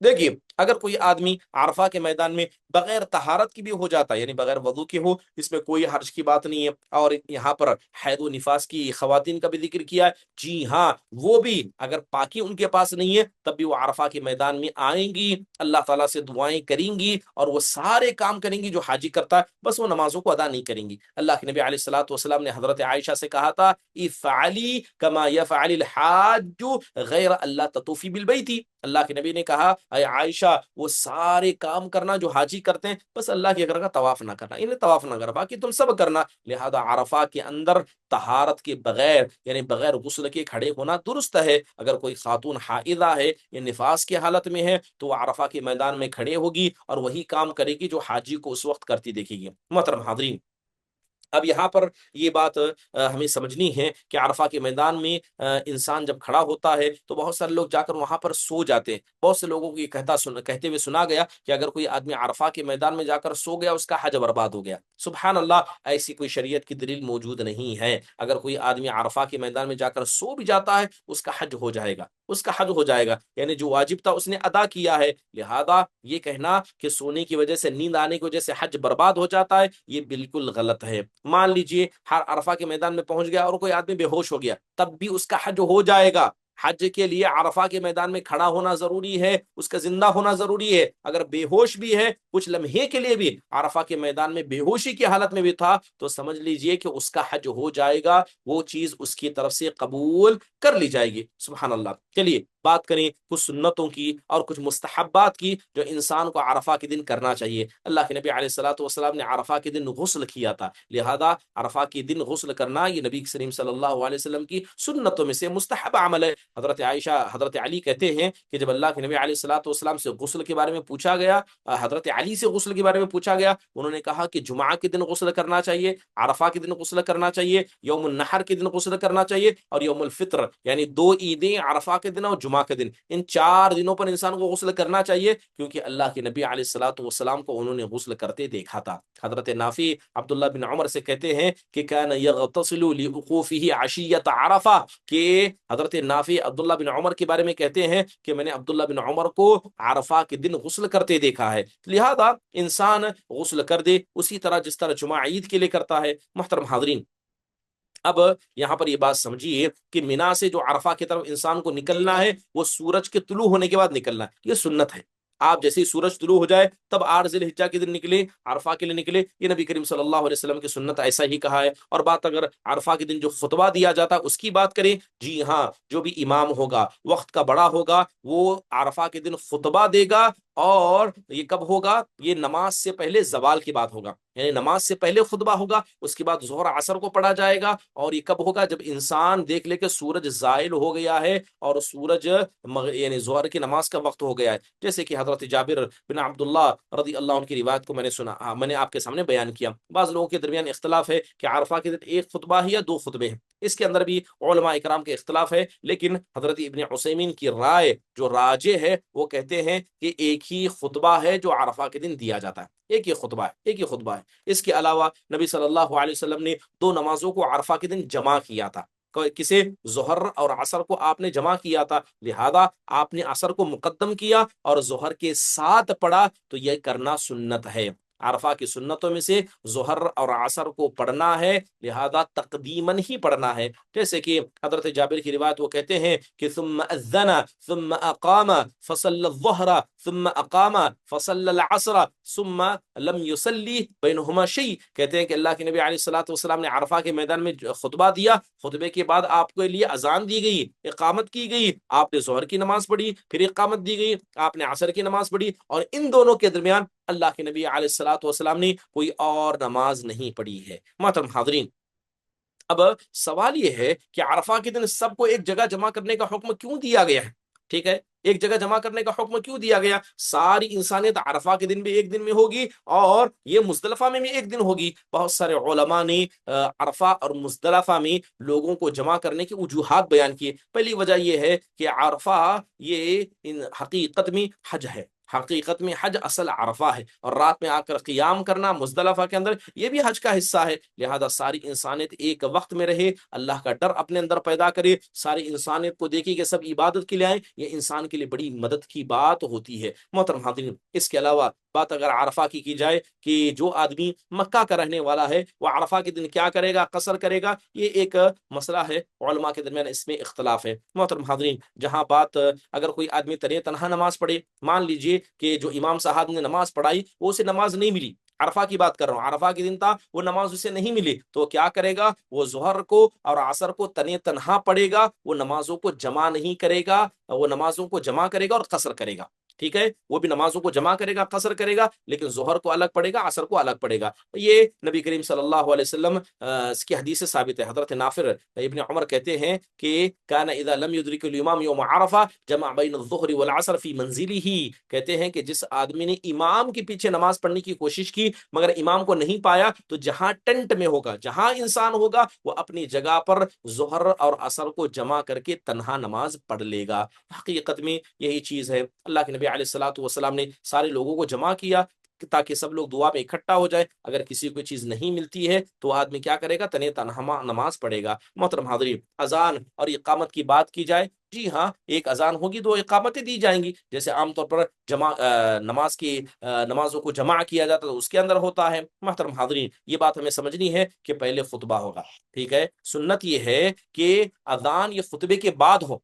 S1: دیکھیے، اگر کوئی آدمی عرفہ کے میدان میں بغیر طہارت کی بھی ہو جاتا ہے، یعنی بغیر وضو کے ہو، اس میں کوئی حرج کی بات نہیں ہے۔ اور یہاں پر حید و نفاس کی خواتین کا بھی ذکر کیا ہے، جی ہاں، وہ بھی اگر پاکی ان کے پاس نہیں ہے تب بھی وہ عرفہ کے میدان میں آئیں گی، اللہ تعالیٰ سے دعائیں کریں گی، اور وہ سارے کام کریں گی جو حاجی کرتا ہے، بس وہ نمازوں کو ادا نہیں کریں گی۔ اللہ کے نبی علیہ الصلوۃ والسلام نے حضرت عائشہ سے کہا تھا، افعلی کما یفعل الحاج غیر اللہ تطوفی بالبیت۔ اللہ کے نبی نے کہا، اے عائشہ، وہ سارے کام کرنا جو حاجی کرتے ہیں، بس اللہ کے گھر کا طواف نہ کرنا، انہیں طواف نہ کرنا، باقی تم سب کرنا۔ لہذا عرفہ کے اندر طہارت کے بغیر، یعنی بغیر غسل کے کھڑے ہونا درست ہے۔ اگر کوئی خاتون حائضہ ہے یا نفاس کی حالت میں ہے تو وہ عرفہ کے میدان میں کھڑے ہوگی اور وہی کام کرے گی جو حاجی کو اس وقت کرتی دیکھے گی۔ محترم حاضرین، اب یہاں پر یہ بات ہمیں سمجھنی ہے کہ عرفہ کے میدان میں انسان جب کھڑا ہوتا ہے تو بہت سارے لوگ جا کر وہاں پر سو جاتے ہیں۔ بہت سے لوگوں کو یہ کہتے ہوئے سنا گیا کہ اگر کوئی آدمی عرفہ کے میدان میں جا کر سو گیا، اس کا حج برباد ہو گیا۔ سبحان اللہ، ایسی کوئی شریعت کی دلیل موجود نہیں ہے۔ اگر کوئی آدمی عرفہ کے میدان میں جا کر سو بھی جاتا ہے، اس کا حج ہو جائے گا، اس کا حج ہو جائے گا، یعنی جو واجب تھا اس نے ادا کیا ہے۔ لہذا یہ کہنا کہ سونے کی وجہ سے، نیند آنے کی وجہ سے حج برباد ہو جاتا ہے، یہ بالکل غلط ہے۔ مان لیجئے ہر عرفہ کے میدان میں پہنچ گیا اور کوئی آدمی بے ہوش ہو گیا، تب بھی اس کا حج ہو جائے گا۔ حج کے لیے عرفہ کے میدان میں کھڑا ہونا ضروری ہے، اس کا زندہ ہونا ضروری ہے۔ اگر بے ہوش بھی ہے، کچھ لمحے کے لیے بھی عرفہ کے میدان میں بے ہوشی کی حالت میں بھی تھا، تو سمجھ لیجئے کہ اس کا حج ہو جائے گا، وہ چیز اس کی طرف سے قبول کر لی جائے گی۔ سبحان اللہ۔ چلیے بات کریں کچھ سنتوں کی اور کچھ مستحبات کی جو انسان کو عرفہ کے دن کرنا چاہیے۔ اللہ کے نبی علیہ الصلوۃ والسلام نے عرفہ کے دن غسل کیا تھا، لہذا عرفہ کے دن غسل کرنا یہ نبی کریم صلی اللہ علیہ وسلم کی سنتوں میں سے مستحب عمل ہے۔ حضرت عائشہ، حضرت علی کہتے ہیں کہ جب اللہ کے نبی علیہ الصلوۃ والسلام سے غسل کے بارے میں پوچھا گیا، حضرت علی سے غسل کے بارے میں پوچھا گیا، انہوں نے کہا کہ جمعہ کے دن غسل کرنا چاہیے، عرفہ کے دن غسل کرنا چاہیے، یوم النحر کے دن غسل کرنا چاہیے، اور یوم الفطر یعنی دو عیدیں عرفہ کے دن اور جمعہ کے دن، ان 4 دنوں پر انسان کو غسل کرنا چاہیے، کیونکہ اللہ کے نبی علیہ الصلوۃ والسلام کو انہوں نے غسل کرتے دیکھا تھا۔ حضرت نافع عبداللہ بن عمر سے کہتے ہیں کہ کان یغتسل لوقوفہ عشیۃ عرفہ، کہ حضرت نافع عبداللہ بن عمر کے بارے میں کہتے ہیں کہ میں نے عبداللہ بن عمر کو عرفہ کے دن غسل کرتے دیکھا ہے، لہذا انسان غسل کر دے اسی طرح جس طرح جمعہ عید کے لیے کرتا ہے۔ محترم حاضرین، اب یہاں پر یہ بات سمجھیے کہ مینا سے جو عرفہ کی طرف انسان کو نکلنا ہے وہ سورج کے طلوع ہونے کے بعد نکلنا ہے، یہ سنت ہے۔ آپ جیسے ہی سورج طلوع ہو جائے تب 8 ذی الحجہ کے دن نکلے، عرفہ کے لیے نکلے، یہ نبی کریم صلی اللہ علیہ وسلم کی سنت، ایسا ہی کہا ہے۔ اور بات اگر عرفہ کے دن جو خطبہ دیا جاتا ہے اس کی بات کریں، جی ہاں، جو بھی امام ہوگا، وقت کا بڑا ہوگا، وہ عرفہ کے دن خطبہ دے گا، اور یہ کب ہوگا؟ یہ نماز سے پہلے زوال کی بات ہوگا، یعنی نماز سے پہلے خطبہ ہوگا، اس کے بعد ظہر عصر کو پڑھا جائے گا، اور یہ کب ہوگا؟ جب انسان دیکھ لے کہ سورج زائل ہو گیا ہے اور سورج یعنی ظہر کی نماز کا وقت ہو گیا ہے، جیسے کہ حضرت جابر بن عبداللہ رضی اللہ عنہ کی روایت کو میں نے سنا، میں نے آپ کے سامنے بیان کیا۔ بعض لوگوں کے درمیان اختلاف ہے کہ عرفہ کے دن ایک خطبہ ہے یا 2 خطبے ہیں، اس کے اندر بھی علماء اکرام کے اختلاف ہے، لیکن حضرت ابن عثیمین کی رائے جو راجح ہے وہ کہتے ہیں کہ ایک ہی خطبہ ہے جو عرفہ کے دن دیا جاتا ہے، ایک ہی خطبہ ہے، ایک ہی خطبہ ہے۔ اس کے علاوہ نبی صلی اللہ علیہ وسلم نے 2 نمازوں کو عرفہ کے دن جمع کیا تھا، کسے؟ ظہر اور عصر کو آپ نے جمع کیا تھا، لہذا آپ نے عصر کو مقدم کیا اور ظہر کے ساتھ پڑھا، تو یہ کرنا سنت ہے۔ عرفہ کی سنتوں میں سے ظہر اور عصر کو پڑھنا ہے، لہذا تقدیماً ہی پڑھنا ہے، جیسے کہ حضرت جابر کی روایت وہ کہتے ہیں کہ ثم اذن ثم اقام فصلى الظهر ثم اقام فصلى العصر ثم لم يصلي بينهما شيء، کہتے ہیں کہ اللہ کے نبی علیہ الصلوۃ والسلام نے عرفہ کے میدان میں خطبہ دیا، خطبے کے بعد آپ کے لیے اذان دی گئی، اقامت کی گئی، آپ نے ظہر کی نماز پڑھی، پھر اقامت دی گئی، آپ نے عصر کی نماز پڑھی، اور ان دونوں کے درمیان اللہ کے نبی علیہ الصلوۃ والسلام نے کوئی اور نماز نہیں پڑھی ہے۔ محترم حاضرین، اب سوال یہ ہے کہ عرفہ کے دن سب کو ایک جگہ جمع کرنے کا حکم کیوں دیا گیا ہے؟ ٹھیک ہے، ایک جگہ جمع کرنے کا حکم کیوں دیا گیا؟ ساری انسانیت عرفہ کے دن بھی ایک دن میں ہوگی، اور یہ مزدلفہ میں بھی ایک دن ہوگی۔ بہت سارے علماء نے عرفہ اور مزدلفہ میں لوگوں کو جمع کرنے کی وجوہات بیان کیے۔ پہلی وجہ یہ ہے کہ عرفہ یہ حقیقت میں حج ہے، حقیقت میں حج اصل عرفہ ہے، اور رات میں آ کر قیام کرنا مزدلفہ کے اندر یہ بھی حج کا حصہ ہے، لہذا ساری انسانیت ایک وقت میں رہے، اللہ کا ڈر اپنے اندر پیدا کرے، ساری انسانیت کو دیکھے کہ سب عبادت کے لیے آئیں، یہ انسان کے لیے بڑی مدد کی بات ہوتی ہے۔ محترم حاضرین، اس کے علاوہ بات اگر عرفہ کی جائے کہ جو آدمی مکہ کا رہنے والا ہے وہ عرفہ کے دن کیا کرے گا؟ قصر کرے گا، یہ ایک مسئلہ ہے، علماء کے درمیان اس میں اختلاف ہے۔ محترم حاضرین، جہاں بات اگر کوئی آدمی تنہا نماز پڑھے، مان لیجئے کہ جو امام صاحب نے نماز پڑھائی وہ اسے نماز نہیں ملی، عرفہ کی بات کر رہا ہوں، عرفہ کے دن تھا، وہ نماز اسے نہیں ملی، تو کیا کرے گا؟ وہ ظہر کو اور عصر کو تنہا پڑھے گا، وہ نمازوں کو جمع نہیں کرے گا، وہ نمازوں کو جمع کرے گا اور قصر کرے گا، ٹھیک ہے، وہ بھی نمازوں کو جمع کرے گا، قصر کرے گا، لیکن ظہر کو الگ پڑھے گا، عصر کو الگ پڑھے گا۔ یہ نبی کریم صلی اللہ علیہ وسلم اس کی حدیث سے ثابت ہے۔ حضرت نافع ابن عمر کہتے ہیں کہ کان اذا لم يدرك الامام يوم عرفہ جمع بین الظہر والعصر فی منزلہ، کہتے ہیں کہ جس آدمی نے امام کے پیچھے نماز پڑھنے کی کوشش کی مگر امام کو نہیں پایا، تو جہاں ٹینٹ میں ہوگا، جہاں انسان ہوگا، وہ اپنی جگہ پر ظہر اور عصر کو جمع کر کے تنہا نماز پڑھ لے گا۔ حقیقت میں یہی چیز ہے، اللہ کے نبی علیہ الصلوۃ والسلام نے سارے لوگوں کو جمع کیا تاکہ سب لوگ دعا میں اکٹھا ہو جائے، اگر کسی کو چیز نہیں ملتی ہے تو آدمی کیا کرے گا؟ تنہا نماز پڑھے گا۔ محترم حاضرین، اذان اور اقامت کی بات کی جائے، جی ہاں، ایک اذان ہوگی، 2 اقامتیں دی جائیں گی، جیسے عام طور پر نمازوں کو جمع کیا جاتا ہے تو اس کے اندر ہوتا ہے۔ محترم حاضرین، یہ بات ہمیں سمجھنی ہے کہ پہلے خطبہ ہوگا، ٹھیک ہے، سنت یہ ہے کہ اذان یہ خطبے کے بعد ہو،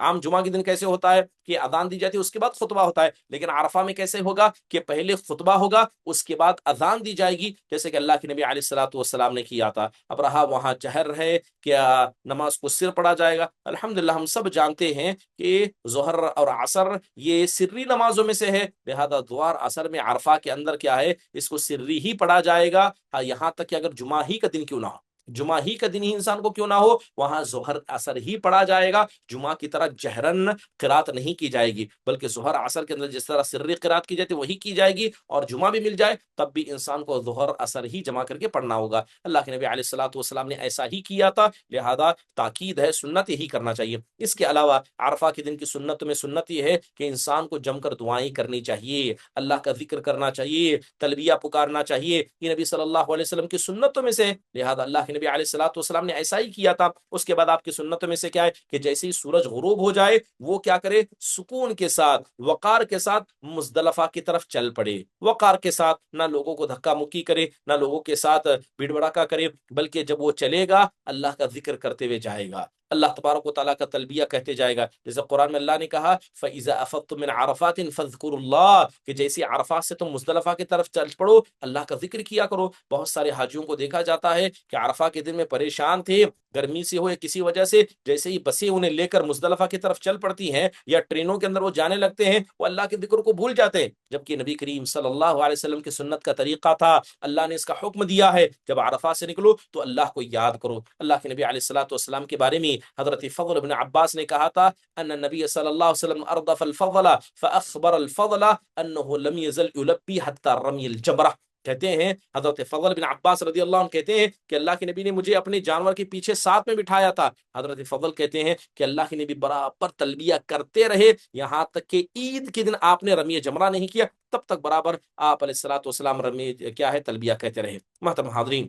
S1: عام جمعہ کے دن کیسے ہوتا ہے کہ اذان دی جاتی ہے اس کے بعد خطبہ ہوتا ہے، لیکن عرفہ میں کیسے ہوگا کہ پہلے خطبہ ہوگا اس کے بعد اذان دی جائے گی، جیسے کہ اللہ کے نبی علیہ الصلوۃ والسلام نے کیا تھا۔ اب رہا وہاں جہر ہے، کیا نماز کو سر پڑھا جائے گا؟ الحمدللہ ہم سب جانتے ہیں کہ ظہر اور عصر یہ سری نمازوں میں سے ہے، لہذا ظہر عصر میں عرفہ کے اندر کیا ہے، اس کو سری ہی پڑھا جائے گا، ہاں یہاں تک کہ اگر جمعہ ہی کا دن کیوں نہ ہو، جمعہ ہی کا دن ہی انسان کو کیوں نہ ہو، وہاں ظہر عصر ہی پڑھا جائے گا، جمعہ کی طرح جہرن قرات نہیں کی جائے گی، بلکہ ظہر عصر کے اندر جس طرح سری قرات کی جاتی ہے وہی کی جائے گی، اور جمعہ بھی مل جائے تب بھی انسان کو ظہر عصر ہی جمع کر کے پڑھنا ہوگا۔ اللہ کے نبی علیہ الصلوۃ والسلام نے ایسا ہی کیا تھا، لہذا تاکید ہے، سنت یہی کرنا چاہیے۔ اس کے علاوہ عرفہ کے دن کی سنت میں سنت یہ ہے کہ انسان کو جم کر دعائیں کرنی چاہیے، اللہ کا ذکر کرنا چاہیے، تلبیہ پکارنا چاہیے، یہ نبی صلی اللہ علیہ وسلم کی سنتوں میں سے ہے، لہذا اللہ کے نبی علیہ الصلوۃ والسلام نے ایسا ہی کیا تھا۔ اس کے بعد آپ کی سنتوں میں سے کیا ہے کہ جیسے ہی سورج غروب ہو جائے وہ کیا کرے، سکون کے ساتھ، وقار کے ساتھ مزدلفہ کی طرف چل پڑے، وقار کے ساتھ، نہ لوگوں کو دھکا مکی کرے، نہ لوگوں کے ساتھ بھیڑ بھڑکا کرے، بلکہ جب وہ چلے گا اللہ کا ذکر کرتے ہوئے جائے گا، اللہ تبارک و تعالیٰ کا تلبیہ کہتے جائے گا، جیسے قرآن میں اللہ نے کہا فَإِذَا أَفَضْتُم مِّنْ عَرَفَاتٍ فَاذْكُرُوا اللَّهَ، کہ جیسے عرفات سے تم مزدلفہ کی طرف چل پڑو اللہ کا ذکر کیا کرو۔ بہت سارے حاجیوں کو دیکھا جاتا ہے کہ عرفہ کے دن میں پریشان تھے، گرمی سے ہو یا کسی وجہ سے، جیسے ہی بسیں انہیں لے کر مزدلفہ کی طرف چل پڑتی ہیں یا ٹرینوں کے اندر وہ جانے لگتے ہیں، وہ اللہ کے ذکر کو بھول جاتے ہیں، جبکہ نبی کریم صلی اللہ علیہ وسلم کی سنت کا طریقہ تھا، اللہ نے اس کا حکم دیا ہے جب عرفات سے نکلو تو اللہ کو یاد کرو۔ اللہ کے نبی علیہ الصلوۃ والسلام کے بارے میں حضرت فضل بن عباس نے کہا تھا ان النبی صلی اللہ علیہ وسلم اردف الفضل فاخبر الفضل انه لم يزل يلبي حتى رمي الجمرہ، کہتے ہیں حضرت فضل بن عباس رضی اللہ عنہ کہتے ہیں کہ اللہ کے نبی نے مجھے اپنے جانور کے پیچھے ساتھ میں بٹھایا تھا، حضرت فضل کہتے ہیں کہ اللہ کے نبی برابر تلبیہ کرتے رہے یہاں تک کہ عید کے دن آپ نے رمی جمرہ نہیں کیا، تب تک برابر آپ علیہ الصلوۃ والسلام رمی کیا ہے تلبیہ کہتے رہے۔ محترم حاضرین،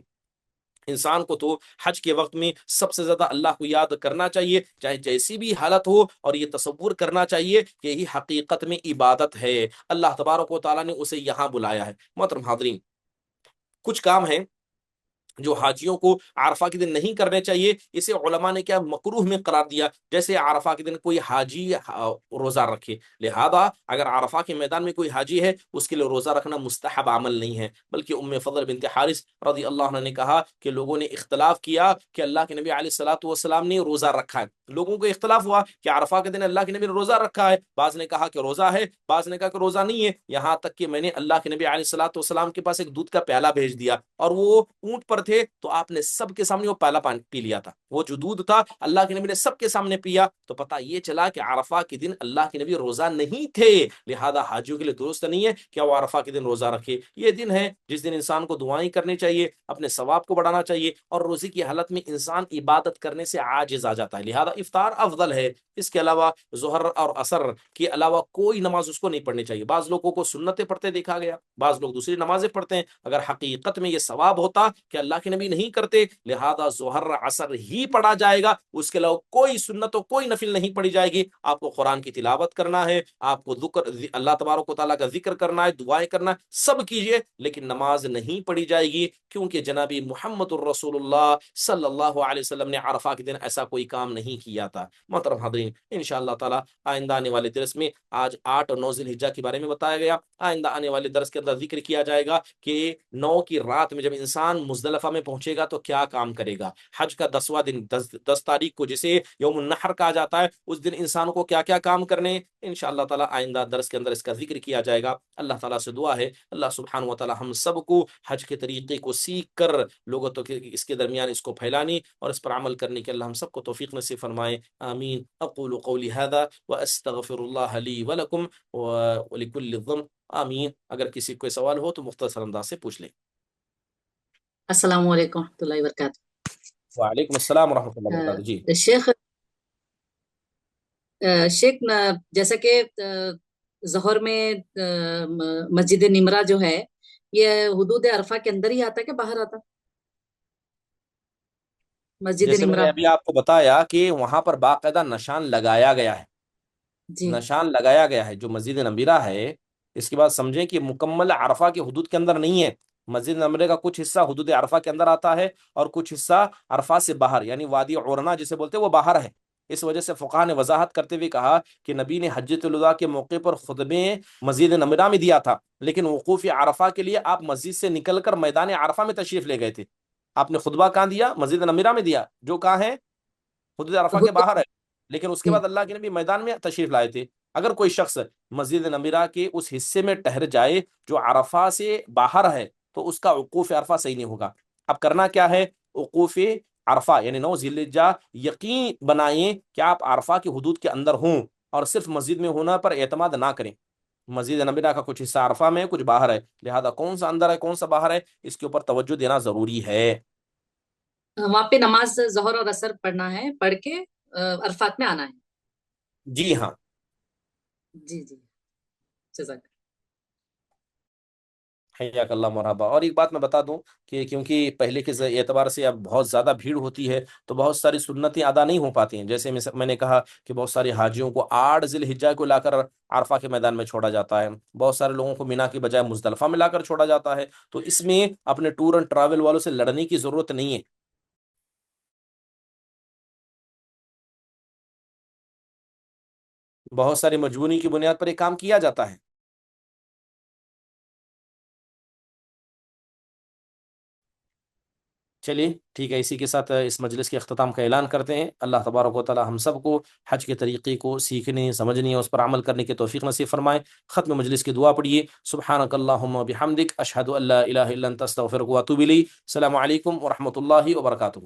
S1: انسان کو تو حج کے وقت میں سب سے زیادہ اللہ کو یاد کرنا چاہیے، چاہے جیسی بھی حالت ہو، اور یہ تصور کرنا چاہیے کہ یہی حقیقت میں عبادت ہے، اللہ تبارک و تعالیٰ نے اسے یہاں بلایا ہے۔ محترم حاضرین، کچھ کام ہیں جو حاجیوں کو عرفہ کے دن نہیں کرنے چاہیے، اسے علماء نے کیا مکروہ میں قرار دیا، جیسے عرفہ کے دن کوئی حاجی روزہ رکھے، لہذا اگر عرفہ کے میدان میں کوئی حاجی ہے اس کے لیے روزہ رکھنا مستحب عمل نہیں ہے، بلکہ ام فضل بنت حارث رضی اللہ عنہ نے کہا کہ لوگوں نے اختلاف کیا کہ اللہ کے نبی علیہ الصلوۃ والسلام نے روزہ رکھا ہے، لوگوں کو اختلاف ہوا کہ عرفہ کے دن اللہ کے نبی نے روزہ رکھا ہے، بعض نے کہا کہ روزہ ہے، بعض نے کہا کہ روزہ نہیں ہے، یہاں تک کہ میں نے اللہ کے نبی علیہ الصلوۃ والسلام کے پاس ایک دودھ کا پیالہ بھیج دیا اور وہ اونٹ پر تھے تو آپ نے سب کے سامنے وہ پیالہ پانی پی لیا تھا، وہ جو دودھ تھا اللہ کے نبی نے سب کے سامنے پیا، تو پتہ یہ چلا کہ عرفہ کے دن اللہ کے نبی روزہ نہیں تھے، لہذا حاجیوں کے لیے درست نہیں ہے کہ وہ عرفہ کے دن روزہ رکھے۔ یہ دن ہے جس دن انسان کو دعائیں کرنی چاہیے، اپنے ثواب کو بڑھانا چاہیے، اور روزے کی حالت میں انسان عبادت کرنے سے عاجز آ جاتا ہے، لہذا افطار افضل ہے۔ اس کے علاوہ ظہر اور عصر کے علاوہ کوئی نماز اس کو نہیں پڑھنی چاہیے، بعض لوگوں کو سنتیں پڑھتے دیکھا گیا، بعض لوگ دوسری نمازیں پڑھتے ہیں، اگر حقیقت میں یہ ثواب ہوتا کہ اللہ کے نبی نہیں کرتے، لہذا ظہر عصر ہی پڑھا جائے گا، اس کے علاوہ کوئی سنت و کوئی نفل نہیں پڑھی جائے گی۔ آپ کو قرآن کی تلاوت کرنا ہے، آپ کو ذکر اللہ تبارک و تعالیٰ کا ذکر کرنا ہے، دعائیں کرنا ہے، سب کیجئے، لیکن نماز نہیں پڑھی جائے گی، کیونکہ جناب محمد الرسول اللہ صلی اللہ علیہ وسلم نے عرفہ کے دن ایسا کوئی کام نہیں کیا تھا۔ محترم حاضرین، انشاءاللہ تعالیٰ آئندہ آنے والے درس میں، آج 8 اور 9 ذی الحجہ کے بارے میں بتایا گیا، آئندہ آنے والے درس کے اندر ذکر کیا جائے گا کہ 9 کی رات میں جب انسان مزدلفہ میں پہنچے گا تو کیا کام کرے گا، حج کا 10واں دن 10 تاریخ کو جسے یوم النحر کہا جاتا ہے، اس دن انسان کو کیا کیا کام کرنے، انشاءاللہ تعالیٰ آئندہ درس کے اندر اس کا ذکر کیا جائے گا۔ اللہ تعالیٰ سے دعا ہے اللہ سبحانہ و تعالیٰ ہم سب کو حج کے طریقے کو سیکھ کر لوگوں تک اس کے درمیان اس کو پھیلانے اور اس پر عمل کرنے کے اللہ ہم سب کو توفیق نصیب فرمائے، آمین۔ اقول قولی هذا واستغفر الله لي ولكم ولكل الذنب، آمین۔ اگر کسی کوئی سوال ہو تو مختصر انداز سے پوچھ لیں۔
S2: السلام علیکم ورحمۃ اللہ وبرکاتہ۔
S1: وعلیکم السلام ورحمۃ اللہ وبرکاتہ۔ جی
S2: شیخ جیسا کہ ظہر میں مسجد نمرہ جو ہے یہ حدود عرفہ کے اندر ہی آتا ہے کہ باہر آتا؟ مسجد
S1: جیسے میں
S2: نمرہ
S1: نے ابھی آپ کو بتایا کہ وہاں پر باقاعدہ نشان لگایا گیا ہے،
S2: جی
S1: نشان لگایا گیا ہے جو مسجد نمرہ ہے، اس کے بعد سمجھیں کہ مکمل عرفہ کے حدود کے اندر نہیں ہے، مسجد نمرہ کا کچھ حصہ حدود عرفہ کے اندر آتا ہے اور کچھ حصہ عرفہ سے باہر، یعنی وادی عورنا جسے بولتے ہیں وہ باہر ہے، اس وجہ سے فقہا نے وضاحت کرتے ہوئے کہا کہ نبی نے حجۃ الوداع کے موقع پر خطبے مسجد نمرہ میں دیا تھا، لیکن وقوف عرفہ کے لیے آپ مسجد سے نکل کر میدان عرفہ میں تشریف لے گئے تھے. آپ نے خطبہ کہاں دیا؟ مسجد نمرہ میں دیا، جو کہاں ہے؟ حدود عرفہ کے باہر ہے. لیکن اس کے بعد اللہ کے نبی میدان میں تشریف لائے تھے. اگر کوئی شخص مسجد نمرہ کے اس حصے میں ٹھہر جائے جو عرفہ سے باہر ہے تو اس کا وقوف عرفہ صحیح نہیں ہوگا. اب کرنا کیا ہے؟ وقوف عرفہ یعنی 9 ذی الحجہ یقین بنائیں کہ آپ عرفہ کی حدود کے اندر ہوں، اور صرف مسجد میں ہونا پر اعتماد نہ کریں. مسجد نبوی کا کچھ حصہ عرفہ میں ہے، کچھ باہر ہے، لہذا کون سا اندر ہے کون سا باہر ہے اس کے اوپر توجہ دینا ضروری ہے.
S2: وہاں پہ نماز ظہر اور اثر پڑھنا ہے، پڑھ کے عرفات میں آنا ہے.
S1: جی ہاں.
S2: جی جی، جزاک.
S1: حیاک اللہ، مرحبا. اور ایک بات میں بتا دوں کہ کیونکہ پہلے کے اعتبار سے اب بہت زیادہ بھیڑ ہوتی ہے تو بہت ساری سنتیں ادا نہیں ہو پاتی ہیں. جیسے میں نے کہا کہ بہت سارے حاجیوں کو 8 ذی الحجہ کو لا کر عرفہ کے میدان میں چھوڑا جاتا ہے، بہت سارے لوگوں کو مینا کی بجائے مزدلفہ میں لا کر چھوڑا جاتا ہے. تو اس میں اپنے ٹور اینڈ ٹریول والوں سے لڑنے کی ضرورت نہیں ہے. بہت ساری مجبوری کی بنیاد پر یہ کام کیا جاتا ہے. چلیے ٹھیک ہے، اسی کے ساتھ اس مجلس کے اختتام کا اعلان کرتے ہیں. اللہ تبارک و تعالی ہم سب کو حج کے طریقے کو سیکھنے، سمجھنے اور اس پر عمل کرنے کی توفیق نصیب فرمائے. ختم مجلس کی دعا پڑھیے. سبحانک اللہم و بحمدک، اشہد ان لا الہ الا انت، استغفرک و اتوب الیک. السلام علیکم ورحمۃ اللہ وبرکاتہ.